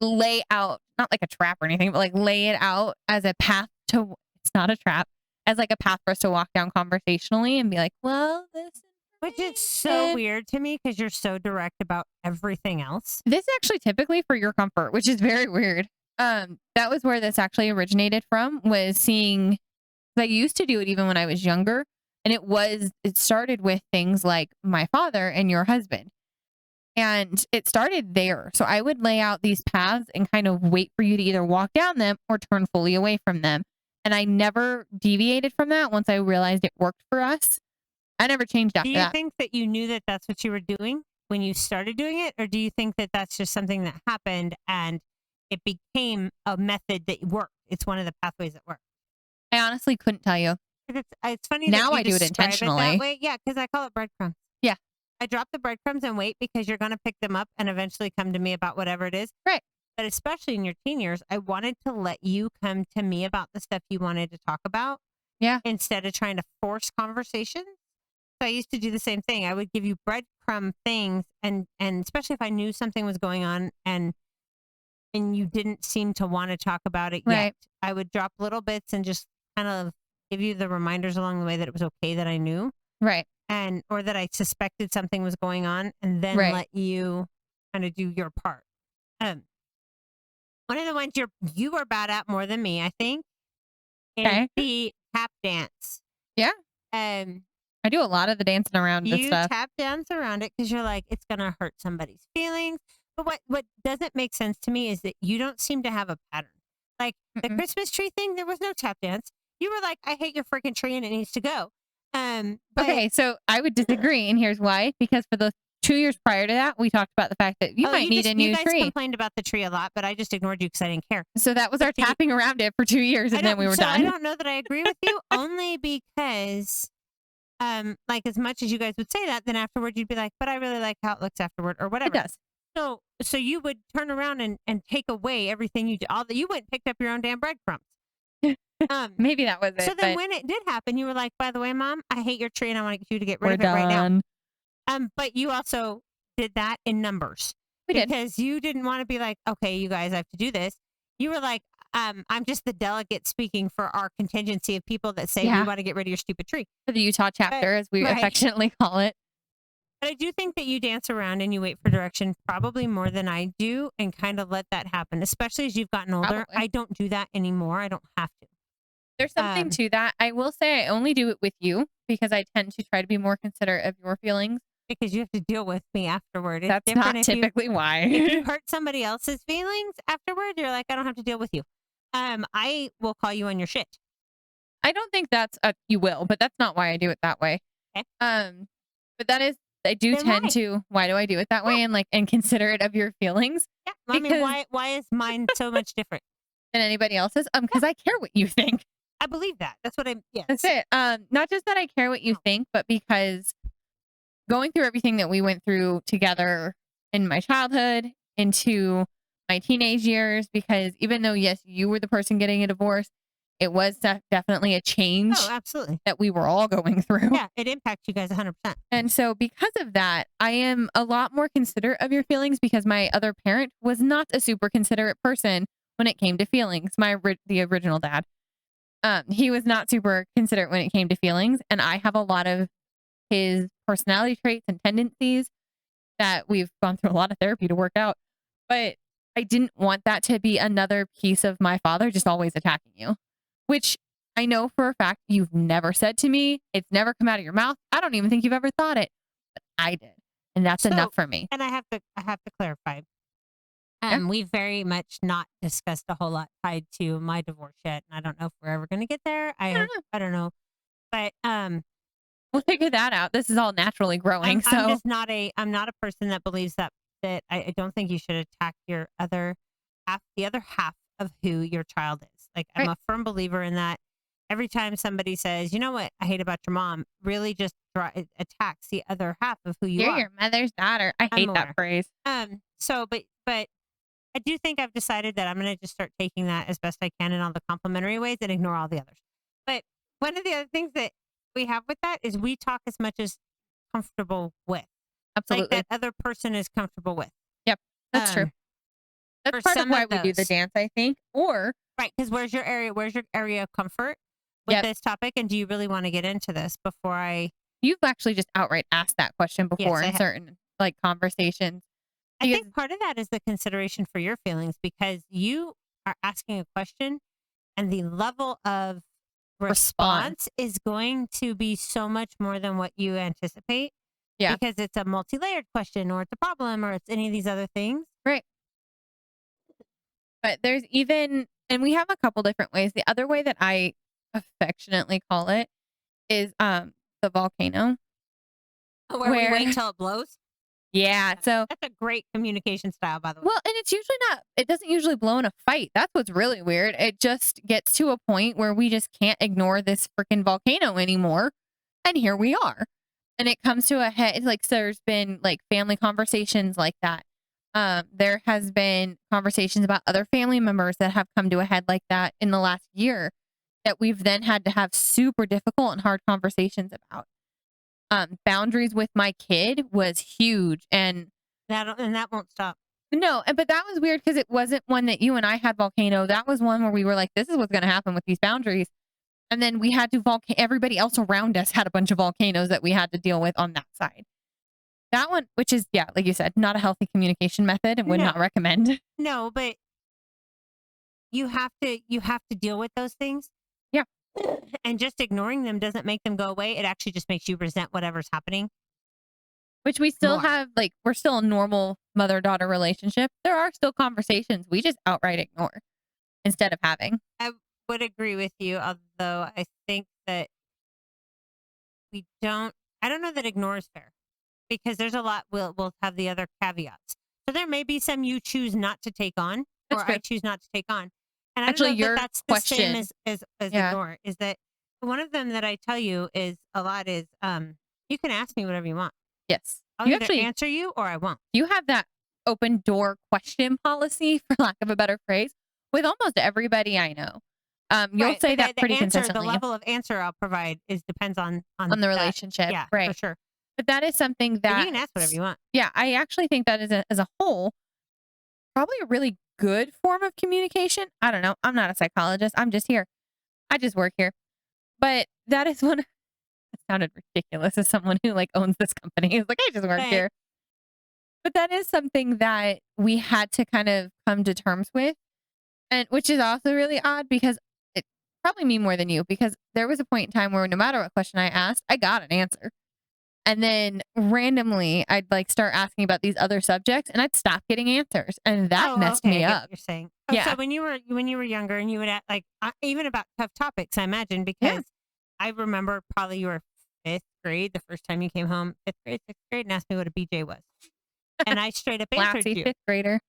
lay out, not like a trap or anything, but like lay it out as a path to, it's not a trap, as like a path for us to walk down conversationally and be like, well, which is so information- weird to me because you're so direct about everything else. This actually typically for your comfort, which is very weird. That was where this actually originated from, was seeing, I used to do it even when I was younger. And it started with things like my father and your husband. And it started there. So I would lay out these paths and kind of wait for you to either walk down them or turn fully away from them. And I never deviated from that once I realized it worked for us. I never changed after Do you that. think that you knew that that's what you were doing when you started doing it? Or do you think that that's just something that happened and it became a method that worked? It's one of the pathways that work. I honestly couldn't tell you. It's funny Now that you I do it describe intentionally. that way. Yeah, because I call it breadcrumbs. Yeah. I drop the breadcrumbs and wait because you're going to pick them up and eventually come to me about whatever it is. Right. But especially in your teen years, I wanted to let you come to me about the stuff you wanted to talk about. Yeah. Instead of trying to force conversations. So I used to do the same thing. I would give you breadcrumb things and especially if I knew something was going on and you didn't seem to want to talk about it Right. yet, I would drop little bits and just kind of give you the reminders along the way that it was okay that I knew Right. and or that I suspected something was going on and then Right. let you kind of do your part. One of the ones you are bad at more than me, I think, is Okay. the tap dance. Yeah. I do a lot of the dancing around this You stuff. tap dance around it because you're like, it's gonna hurt somebody's feelings. But what doesn't make sense to me is that you don't seem to have a pattern. Like the Mm-mm. Christmas tree thing, there was no tap dance. You were like, I hate your freaking tree and it needs to go. But Okay, so I would disagree, and here's why. Because for the 2 years prior to that, we talked about the fact that you might need a new you guys tree. complained about the tree a lot, but I just ignored you because I didn't care. So that was our But tapping around it for 2 years, and then we were so done. I don't know that I agree with you only because, like as much as you guys would say that, then afterward you'd be like, but I really like how it looks afterward or It whatever. does. So you would turn around and take away everything you did. You went and picked up your own damn breadcrumbs. Maybe that was it. So then but when it did happen, you were like, by the way, Mom, I hate your tree and I want you to get rid we're of it right now. done. But you also did that in numbers. We did. Because you didn't want to be like, okay, you guys have to do this. You were like, I'm just the delegate speaking for our contingency of people that say Yeah. we want to get rid of your stupid tree. For the Utah chapter, as we right. affectionately call it. But I do think that you dance around and you wait for direction probably more than I do and kind of let that happen, especially as you've gotten older. Probably. I don't do that anymore. I don't have to. There's something to that. I will say I only do it with you because I tend to try to be more considerate of your feelings. Because you have to deal with me afterward. It's That's different not if typically you why. hurt somebody else's feelings afterward, you're like, I don't have to deal with you. I will call you on your shit. I don't think that's you will, but that's not why I do it that way. Okay. But that is I do Then tend why? to. Why do I do it that way and considerate of your feelings Yeah. I mean, Because- why is mine so much different? than anybody else's? Because I care what you think. I believe that. That's what yes. That's it. Not just that I care what you think, but because going through everything that we went through together in my childhood into my teenage years, because even though, yes, you were the person getting a divorce, it was definitely a change Oh, absolutely. that we were all going through. Yeah, it impacts you guys 100%. And so because of that, I am a lot more considerate of your feelings because my other parent was not a super considerate person when it came to feelings. The original dad. He was not super considerate when it came to feelings, and I have a lot of his personality traits and tendencies that we've gone through a lot of therapy to work out. But I didn't want that to be another piece of my father just always attacking you, which I know for a fact you've never said to me. It's never come out of your mouth. I don't even think you've ever thought it, but I did. And that's So, enough for me. and I have to clarify. Yeah. We've very much not discussed a whole lot tied to my divorce yet, and I don't know if we're ever going to get there. I don't know. I don't know, but We'll figure that out. This is all naturally growing. I'm So, just not I'm not a person that believes that I don't think you should attack your other half, the other half of who your child is. Like I'm right. a firm believer in that. Every time somebody says, you know what I hate about your mom, really just it attacks the other half of who you You're are. your mother's daughter. I I'm hate that aware. phrase. So but I do think I've decided that I'm going to just start taking that as best I can in all the complimentary ways and ignore all the others. But one of the other things that we have with that is we talk as much as comfortable with, like Absolutely. that other person is comfortable with. Yep. That's true. Um, That's for part of some why of we do the those, dance, I think. Or, right? Because where's your area of comfort with yep, this topic, and do you really want to get into this before I? you've actually just outright asked that question Yes, before I in have. certain like conversations. I Because think part of that is the consideration for your feelings because you are asking a question and the level of response. response is going to be so much more than what you anticipate Yeah. because it's a multi-layered question or it's a problem or it's any of these other things. Right. But there's even, and we have a couple different ways. The other way that I affectionately call it is the volcano. Where we Where wait till it blows. yeah, so That's a great communication style, by the way. well, and it's usually not, it doesn't usually blow in a fight. That's what's really weird. It just gets to a point where we just can't ignore this freaking volcano anymore. And here we are. And it comes to a head. Like, so there's been like family conversations like that. There has been conversations about other family members that have come to a head like that in the last year that we've then had to have super difficult and hard conversations about. Boundaries with my kid was huge. And That won't stop. no, but that was weird because it wasn't one that you and I had volcano. That was one where we were like, this is what's going to happen with these boundaries. And then we had to everybody else around us had a bunch of volcanoes that we had to deal with on that side. That one, which is, yeah, like you said, not a healthy communication method and would not No, recommend. no, but you have to deal with those things. Yeah. And just ignoring them doesn't make them go away. It actually just makes you resent whatever's happening Which we still more. have, like, we're still a normal mother daughter relationship. There are still conversations we just outright ignore instead of having. I would agree with you, although I think that we don't. I don't know that ignore is fair because there's a lot. We'll have the other caveats. So there may be some you choose not to take on, That's or true. I choose not to take on, and I don't know Actually, that your that's the same question, as yeah, ignore. Is that one of them that I tell you is a lot is you can ask me whatever you want. yes. I'll You either actually, answer you or I won't. you have that open door question policy, for lack of a better phrase, with almost everybody I know. You'll Right, say but that the pretty answer, the consistently level of answer I'll provide is depends on on the that. relationship, Yeah, for right? sure. But that is something But you that, can ask whatever you want. yeah, I actually think that is as a whole, probably a really good form of communication. I don't know. I'm not a psychologist. I'm just here. I just work here. But that is one. It sounded ridiculous as someone who like owns this company. It's like I just work Right. here. But that is something that we had to kind of come to terms with, and which is also really odd because it probably me more than you because there was a point in time where no matter what question I asked, I got an answer. And then randomly, I'd like start asking about these other subjects, and I'd stop getting answers, and that Oh, messed okay. I me get what up. you're saying. Oh, so Yeah, when you were younger and you would ask, like even about tough topics, I imagine yeah. because I remember probably you were fifth grade the first time you came home, fifth grade, sixth grade, and asked me what a BJ was, and I straight up answered Classy you. fifth grader.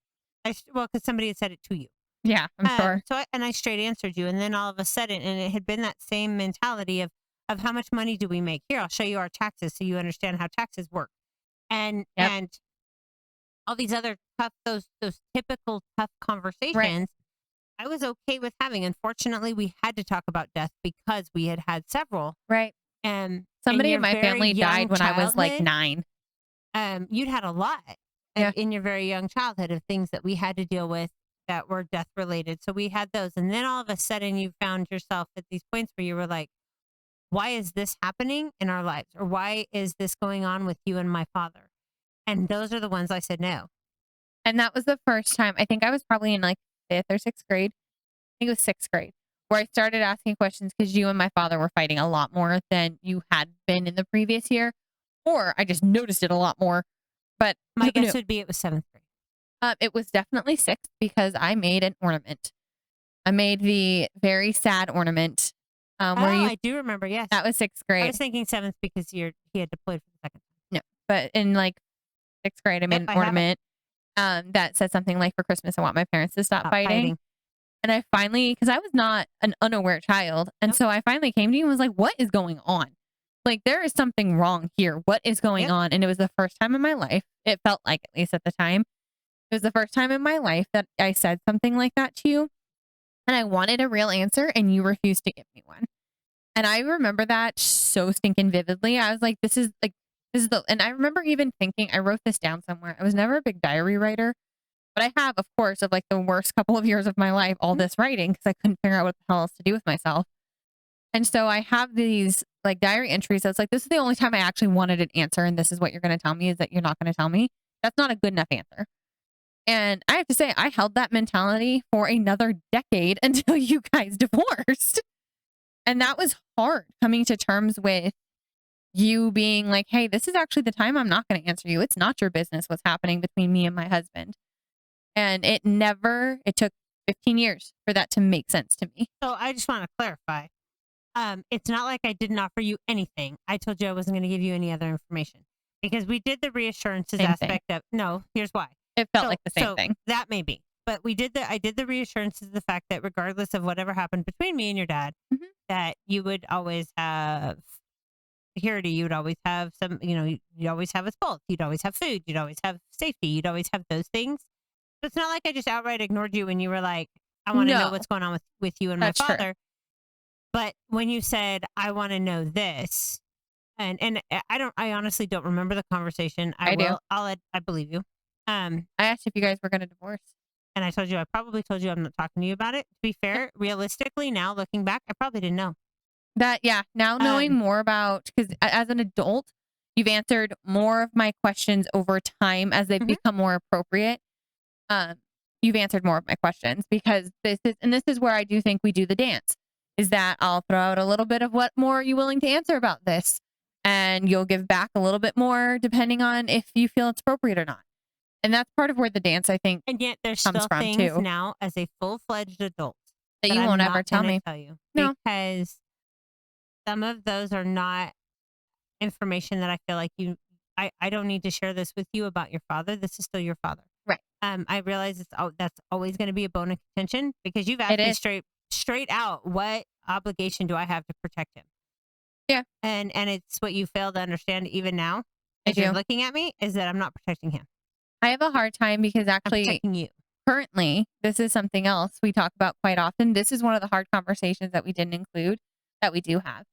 Well, because somebody had said it to you. Yeah, I'm sure. I straight answered you, and then all of a sudden, and it had been that same mentality of how much money do we make? Here, I'll show you our taxes so you understand how taxes work, and Yep. all these other tough those typical tough Right. conversations. I was okay with having. Unfortunately, we had to talk about death because we had several. Right. In Somebody your in my very family young died when I was like childhood, 9. you'd had a lot Yeah. in your very young childhood of things that we had to deal with that were death related. So we had those. And then all of a sudden you found yourself at these points where you were like, why is this happening in our lives? Or why is this going on with you and my father? And those are the ones I said no. And that was the first time, I think I was probably in like 5th or 6th grade. I think it was 6th grade, where I started asking questions because you and my father were fighting a lot more than you had been in the previous year. Or I just noticed it a lot more. But My who guess knew? would be it was 7th grade. It was definitely 6th because I made an ornament. I made the very sad ornament. Where Oh, you, I do remember. Yes. that was 6th I grade. was thinking 7th because he had deployed for the second time. No, but in like 6th grade, I made an I have it. ornament that said something like, "For Christmas, I want my parents to stop Stop fighting." fighting. And I finally, because I was not an unaware child, and Yep. so I finally came to you and was like, "What is going on? Like, there is something wrong here. What is going Yep. on?" And it was the first time in my life, it felt like, at least at the time, it was the first time in my life that I said something like that to you. And I wanted a real answer, and you refused to give me one. And I remember that so stinking vividly. I was like, this is the, and I remember even thinking, I wrote this down somewhere. I was never a big diary writer, but I have, of course, of like the worst couple of years of my life, all this writing because I couldn't figure out what the hell else to do with myself. And so I have these like diary entries. That's like, this is the only time I actually wanted an answer. And this is what you're going to tell me is that you're not going to tell me. That's not a good enough answer. And I have to say, I held that mentality for another decade until you guys divorced. And that was hard coming to terms with you being like, hey, this is actually the time I'm not going to answer you. It's not your business what's happening between me and my husband. And it took 15 years for that to make sense to me. So I just want to clarify. It's not like I didn't offer you anything. I told you I wasn't going to give you any other information because we did the reassurances Same thing. aspect of no, here's why. It felt like the same thing. That may be. But I did the reassurances of the fact that regardless of whatever happened between me and your dad, Mhm. that you would always have security, you would always have some, you'd always have us both. You'd always have food, you'd always have safety, you'd always have those things. So it's not like I just outright ignored you when you were like, I want to know No. what's going on with you and my That's true. father. But when you said, I want to know this, and I honestly don't remember the conversation. I do. I believe you. I asked if you guys were going to divorce. And I told you, I probably told you I'm not talking to you about it. To be fair, realistically, now looking back, I probably didn't know. That, yeah, now knowing more about, because as an adult, you've answered more of my questions over time as they've become more appropriate. You've answered more of my questions because this is where I do think we do the dance, is that I'll throw out a little bit of what more are you willing to answer about this? And you'll give back a little bit more depending on if you feel it's appropriate or not. And that's part of where the dance, I think, And yet there's comes still from things too. now as a full-fledged adult That you I'm won't not ever tell gonna me. tell you No. because some of those are not information that I feel like I don't need to share this with you about your father. This is still your father. Right. I realize that's always going to be a bone of contention because you've asked It me is. straight out, what obligation do I have to protect him? Yeah. And it's what you fail to understand even now I as you're do. looking at me is that I'm not protecting him. I have a hard time because I'm actually protecting you. currently, this is something else we talk about quite often. This is one of the hard conversations that we didn't include that we do have.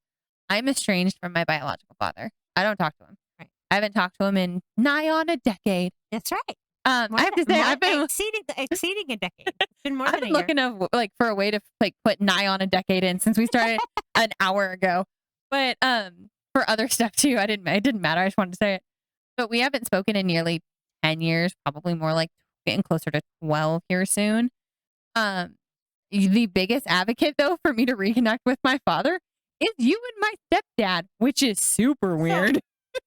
I'm estranged from my biological father. I don't talk to him. Right. I haven't talked to him in nigh on a decade. That's right. I have to say, I've been exceeding a decade. It's been more I've than been a year. looking for a way to like put nigh on a decade in since we started an hour ago. But for other stuff too, it didn't matter. I just wanted to say it. But we haven't spoken in nearly 10 years, probably more like getting closer to 12 here soon. The biggest advocate though for me to reconnect with my father is you and my stepdad, which is super weird.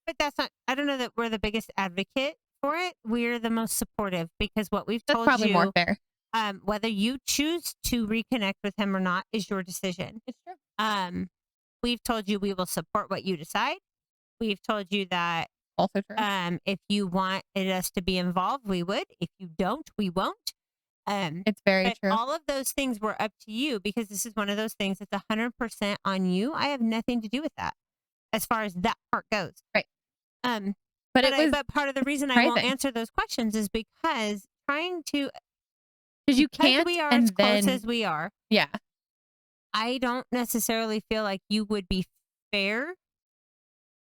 But that's not, I don't know that we're the biggest advocate for it. We're the most supportive because what we've That's told probably you, more fair. Whether you choose to reconnect with him or not is your decision. It's true. We've told you we will support what you decide. We've told you that Also true. if you wanted us to be involved, we would. If you don't, we won't. It's very But true. all of those things were up to you because this is one of those things that's 100% on you. I have nothing to do with that as far as that part goes. Right. But part of the reason I won't surprising. answer those questions is because Because you can't, we are and as close then as we are, yeah, I don't necessarily feel like you would be fair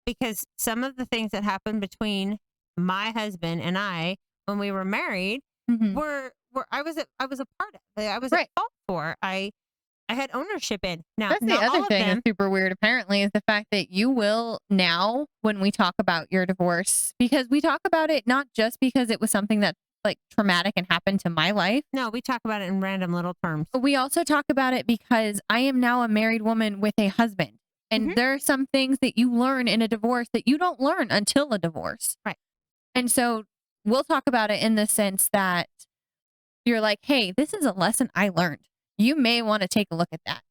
because some of the things that happened between my husband and I when we were married Mhm. were I was a part of. I was at Right. fault for. I had ownership in. Now, That's the not other all of thing that's them. super weird apparently is the fact that you will now when we talk about your divorce, because we talk about it not just because it was something that like traumatic and happened to my life, No, we talk about it in random little terms. but we also talk about it because I am now a married woman with a husband. And Mhm. there are some things that you learn in a divorce that you don't learn until a divorce. Right. And so we'll talk about it in the sense that you're like, hey, this is a lesson I learned. You may want to take a look at that.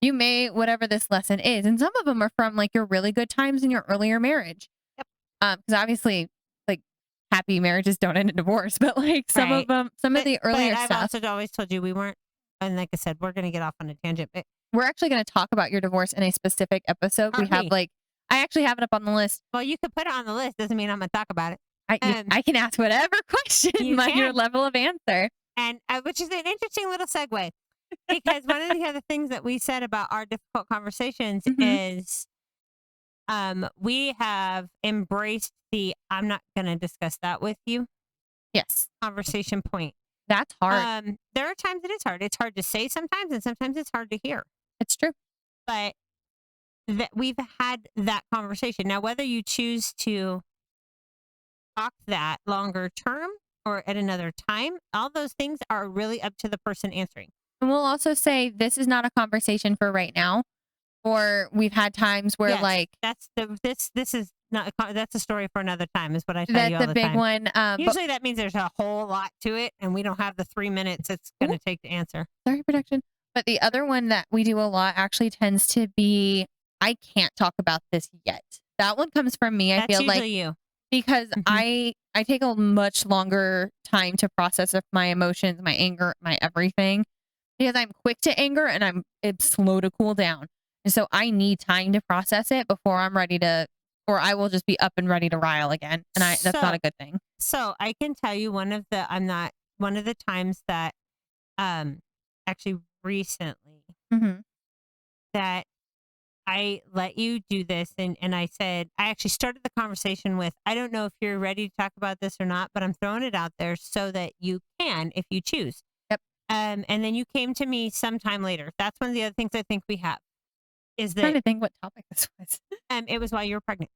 You may, whatever this lesson is. And some of them are from like your really good times in your earlier marriage. Yep. Because obviously, like happy marriages don't end in divorce, but like some of Right. them, some of the But earlier I've stuff, also always told you we weren't, and like I said, we're gonna get off on a tangent, but we're actually going to talk about your divorce in a specific episode. are We have we? like, I actually have it up on the list. Well, you could put it on the list, doesn't mean I'm gonna talk about it. Um, I can ask whatever question, you your can. level of answer. And which is an interesting little segue because one of the other things that we said about our difficult conversations Hmm. is we have embraced the I'm not going to discuss that with you Yes, conversation point. that's hard. There are times it is hard. It's hard to say sometimes, and sometimes it's hard to hear. It's true. But that we've had that conversation. Now, whether you choose to talk that longer term or at another time, all those things are really up to the person answering. And we'll also say this is not a conversation for right now. Or we've had times where Yes, like that's the this is not that's a story for another time is what I tell you that's all a the big time. one. But Usually that means there's a whole lot to it and we don't have the 3 minutes it's going Ooh, to take to answer. sorry, production. But the other one that we do a lot actually tends to be I can't talk about this yet. That one comes from me. I That's feel like usually you. because Mhm. I take a much longer time to process of my emotions, my anger, my everything because I'm quick to anger and it's slow to cool down. And so I need time to process it before I'm ready to or I will just be up and ready to rile again. And I that's not So, a good thing. so I can tell you one of the times that um actually recently Mhm. that I let you do this and I said I actually started the conversation with I don't know if you're ready to talk about this or not, but I'm throwing it out there so that you can if you choose. Yep. And then you came to me sometime later. That's one of the other things I think we have is Trying that to think what topic this was. it was while you were pregnant.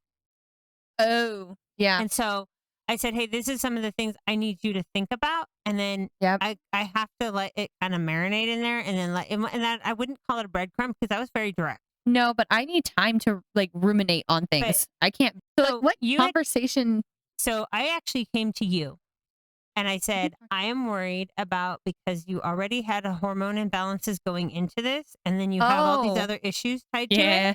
Oh, yeah. And so I said, hey, this is some of the things I need you to think about. And then Yep. I have to let it kind of marinate in there and then and that I wouldn't call it a breadcrumb because I was very direct. No, but I need time to like ruminate on But things. I can't. So like so what you had conversation so I actually came to you and I said, I am worried about because you already had a hormone imbalances going into this, and then you have all these Oh, other issues tied to it. yeah.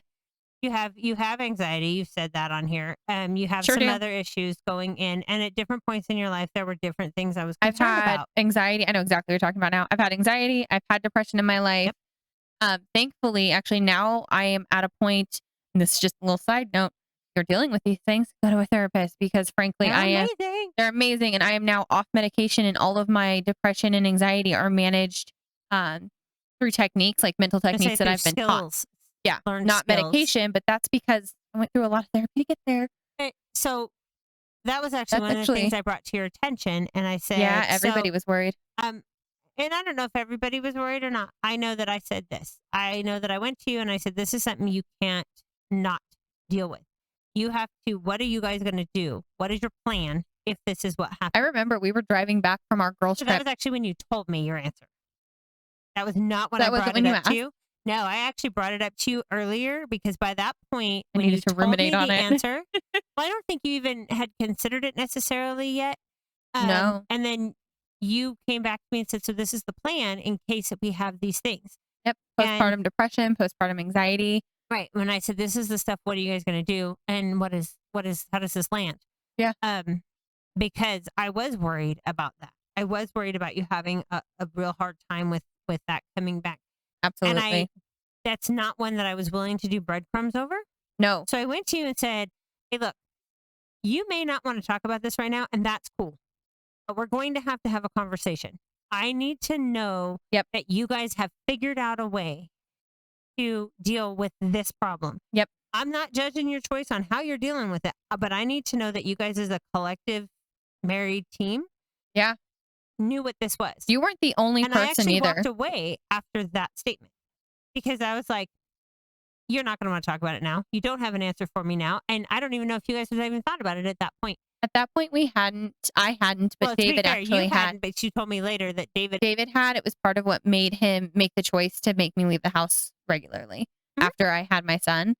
You have anxiety. You've said that on here. You have Sure some do. other issues going in, and at different points in your life, there were different things I was I've concerned had about. anxiety. I know exactly what you're talking about now. I've had anxiety. I've had depression in my life. Yep. Thankfully, actually, now I am at a point, and this is just a little side note. You're dealing with these things, go to a therapist because frankly, They're amazing. they're amazing. And I am now off medication, and all of my depression and anxiety are managed um, through techniques like mental I say techniques that through I've been taught. skills, Yeah, learned not skills. medication, but that's because I went through a lot of therapy to get there. So that was actually That's one of the things actually, I brought to your attention, and I yeah, said, everybody was worried. um, and I don't know if everybody was worried or not. I know that I said this. I know that I went to you and I said, this is something you can't not deal with. You have to, what are you guys going to do? What is your plan if this is what I happens? remember we were driving back from our girls' So that trip. was actually when you told me your answer. That was not when I That wasn't brought when it you up to asked. you. No, I actually brought it up to you earlier because by that point, I when you needed to told me ruminate on the it. answer, well, I don't think you even had considered it necessarily yet. No. And then you came back to me and said, so this is the plan in case that we have these things. Yep. And Postpartum depression, postpartum anxiety. right when I said, this is the stuff, what are you guys going to do? And how does this land? Yeah, Um, because I was worried about that. I was worried about you having a real hard time with that coming back. And absolutely. that's not one that I was willing to do breadcrumbs over. No. So I went to you and said, hey, look, you may not want to talk about this right now, and that's cool. But we're going to have a conversation. I need to know Yep. that you guys have figured out a way to deal with this problem. Yep. I'm not judging your choice on how you're dealing with it, but I need to know that you guys as a collective married team Yeah. knew what this was. You weren't the only And I person actually either. walked away after that statement because I was like, you're not going to want to talk about it now. You don't have an answer for me now. And I don't even know if you guys had even thought about it at that point. At that point, I hadn't, but Well, to be David fair, actually you had. hadn't, but she told me later that David. David had. It was part of what made him make the choice to make me leave the house regularly after I had my son.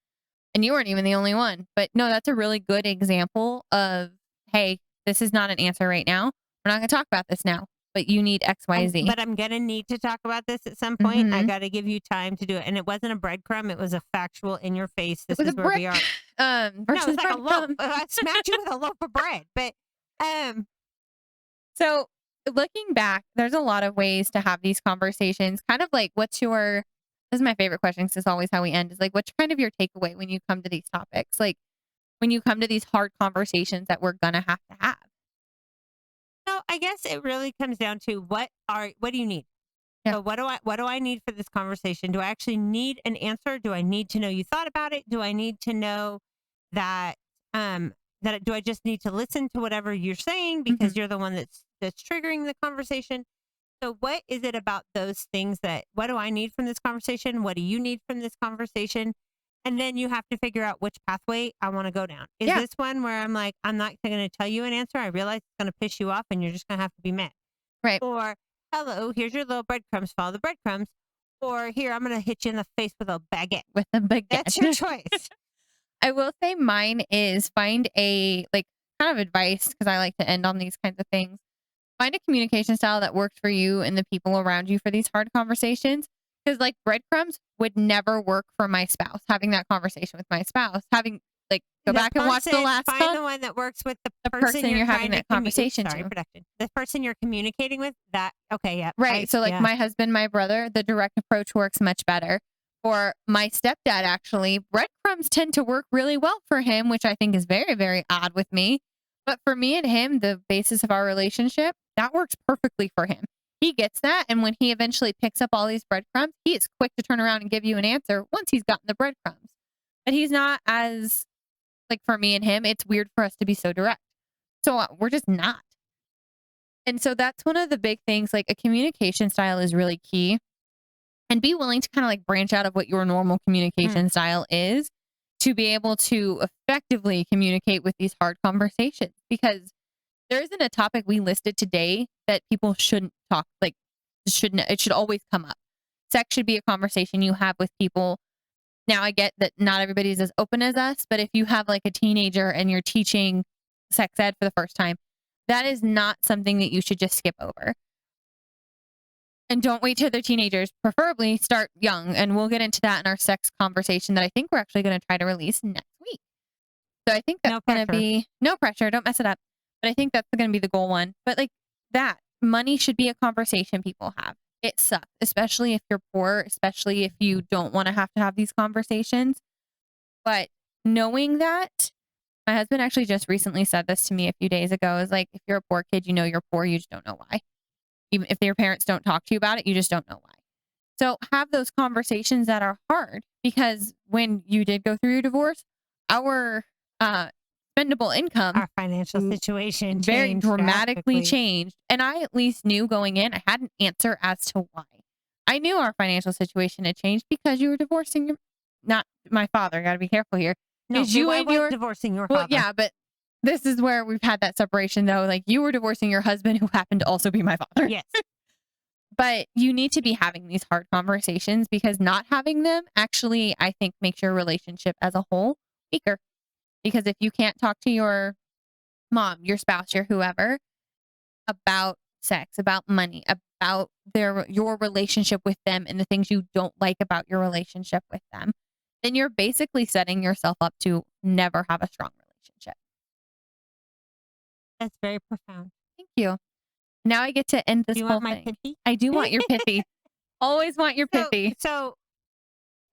And you weren't even the only one. But no, that's a really good example of, hey, this is not an answer right now. We're not going to talk about this now, but you need X, Y, Z. But I'm going to need to talk about this at some point. I Mhm. got to give you time to do it. And it wasn't a breadcrumb. It was a factual in your face. It This was is a where we brick. are. No, Versus it's like a loaf. breadcrumb. I smacked you with a loaf of bread. But So looking back, there's a lot of ways to have these conversations. Kind of like, this is my favorite question because it's always how we end, is like, what's kind of your takeaway when you come to these topics? Like when you come to these hard conversations that we're going to have. no, I guess it really comes down to what do you need? Yeah. So what do I need for this conversation? Do I actually need an answer? Do I need to know you thought about it? Do I need to know that do I just need to listen to whatever you're saying because Mhm. you're the one that's triggering the conversation? So what is it about those things what do I need from this conversation? What do you need from this conversation? And then you have to figure out which pathway I want to go down. Is Yeah. this one where I'm like, I'm not going to tell you an answer. I realize it's going to piss you off and you're just going to have to be mad. Right. Or, hello, here's your little breadcrumbs, follow the breadcrumbs. Or here, I'm going to hit you in the face with a baguette. With a baguette. That's your choice. I will say mine is find a kind of advice, because I like to end on these kinds of things. Find a communication style that works for you and the people around you for these hard conversations. Because like breadcrumbs would never work for my spouse. Having that conversation with my spouse, go back and watch the last Find the one that works with the person you're having trying to that conversation sorry, to. production. The person you're communicating with. That okay, yeah. Right. So yeah. my husband, my brother, the direct approach works much better. For my stepdad, actually, breadcrumbs tend to work really well for him, which I think is very, very odd with me. But for me and him, the basis of our relationship, that works perfectly for him. He gets that. And when he eventually picks up all these breadcrumbs, he is quick to turn around and give you an answer once he's gotten the breadcrumbs. But he's not as, for me and him, it's weird for us to be so direct. So we're just not. And so that's one of the big things. Like a communication style is really key. And be willing to kind of branch out of what your normal communication style is to be able to effectively communicate with these hard conversations. Because there isn't a topic we listed today that people shouldn't talk, it should always come up. Sex should be a conversation you have with people. Now, I get that not everybody's as open as us, but if you have a teenager and you're teaching sex ed for the first time, that is not something that you should just skip over. And don't wait till they're teenagers. Preferably start young. And we'll get into that in our sex conversation that I think we're actually going to try to release next week. So I think that's going to be no pressure. Don't mess it up. But I think that's going to be the goal one. But money should be a conversation people have. It sucks, especially if you're poor, especially if you don't want to have these conversations. But knowing that, my husband actually just recently said this to me a few days ago, is if you're a poor kid, you know you're poor, you just don't know why. Even if your parents don't talk to you about it, you just don't know why. So have those conversations that are hard, because when you did go through your divorce, our spendable income, our financial situation very dramatically drastically. changed. And I at least knew going in, I had an answer as to why. I knew our financial situation had changed because you were divorcing not my father. Got to be careful here. No, you I and was divorcing your father. Well, yeah, but this is where we've had that separation, though. You were divorcing your husband, who happened to also be my father. Yes. But you need to be having these hard conversations, because not having them actually, I think, makes your relationship as a whole weaker. Because if you can't talk to your mom, your spouse, your whoever about sex, about money, about your relationship with them and the things you don't like about your relationship with them, then you're basically setting yourself up to never have a strong relationship. That's very profound. Thank you. Now I get to end this Do you whole want my thing. pithy? I do want your pithy. Always want your pithy. So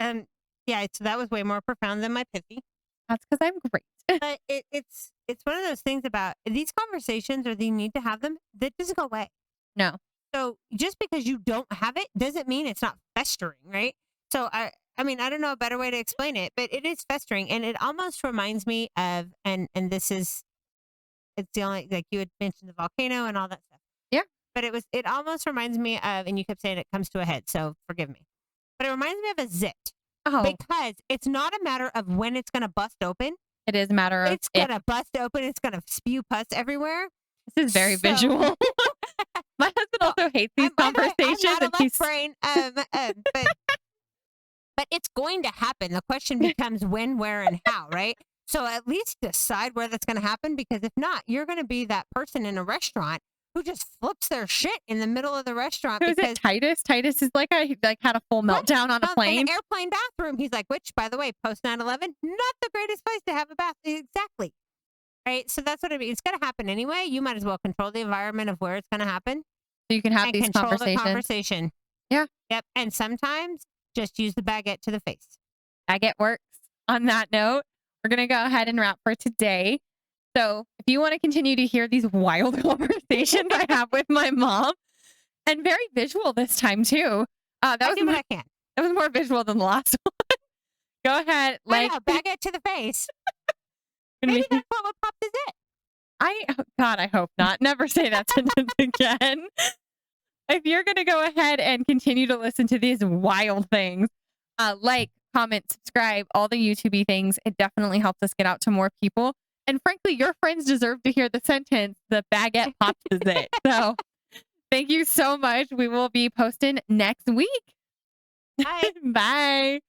that was way more profound than my pithy. That's because I'm great. But it's one of those things about these conversations, or you need to have them, that doesn't go away. No. So just because you don't have it doesn't mean it's not festering, right? So I don't know a better way to explain it, but it is festering, and it almost reminds me of it's the only, you had mentioned the volcano and all that stuff. Yeah. it almost reminds me of, and you kept saying it comes to a head, so forgive me. But it reminds me of a zit Oh, because it's not a matter of when it's going to bust open. it is a matter of It's if. going to bust open. It's going to spew pus everywhere. This is very So, visual. My husband well, also hates these by the way, I'm conversations, not a and left brain, but it's going to happen. The question becomes when, where, and how, right? So at least decide where that's going to happen, because if not, you're going to be that person in a restaurant who just flips their shit in the middle of the restaurant who is it? because Titus. Titus is like had a full what? meltdown on a In plane. an airplane bathroom. He's like, which, by the way, post 9/11, not the greatest place to have a bath. Exactly. Right. So that's what I mean. It's going to happen anyway. You might as well control the environment of where it's going to happen So you can have and these control the conversations. conversation. Yeah, Yep. And sometimes just use the baguette to the face. baguette works. On that note, we're gonna go ahead and wrap for today. So if you want to continue to hear these wild conversations I have with my mom, and very visual this time too. I do what I can. That was more visual than the last one. Go ahead, I know, baguette to the face. Maybe that's what will pop the zit. God, I hope not. Never say that sentence again. If you're going to go ahead and continue to listen to these wild things, like, comment, subscribe, all the YouTube things, it definitely helps us get out to more people. And frankly, your friends deserve to hear the sentence, the baguette pops the zit. So thank you so much. We will be posting next week. Bye. Bye.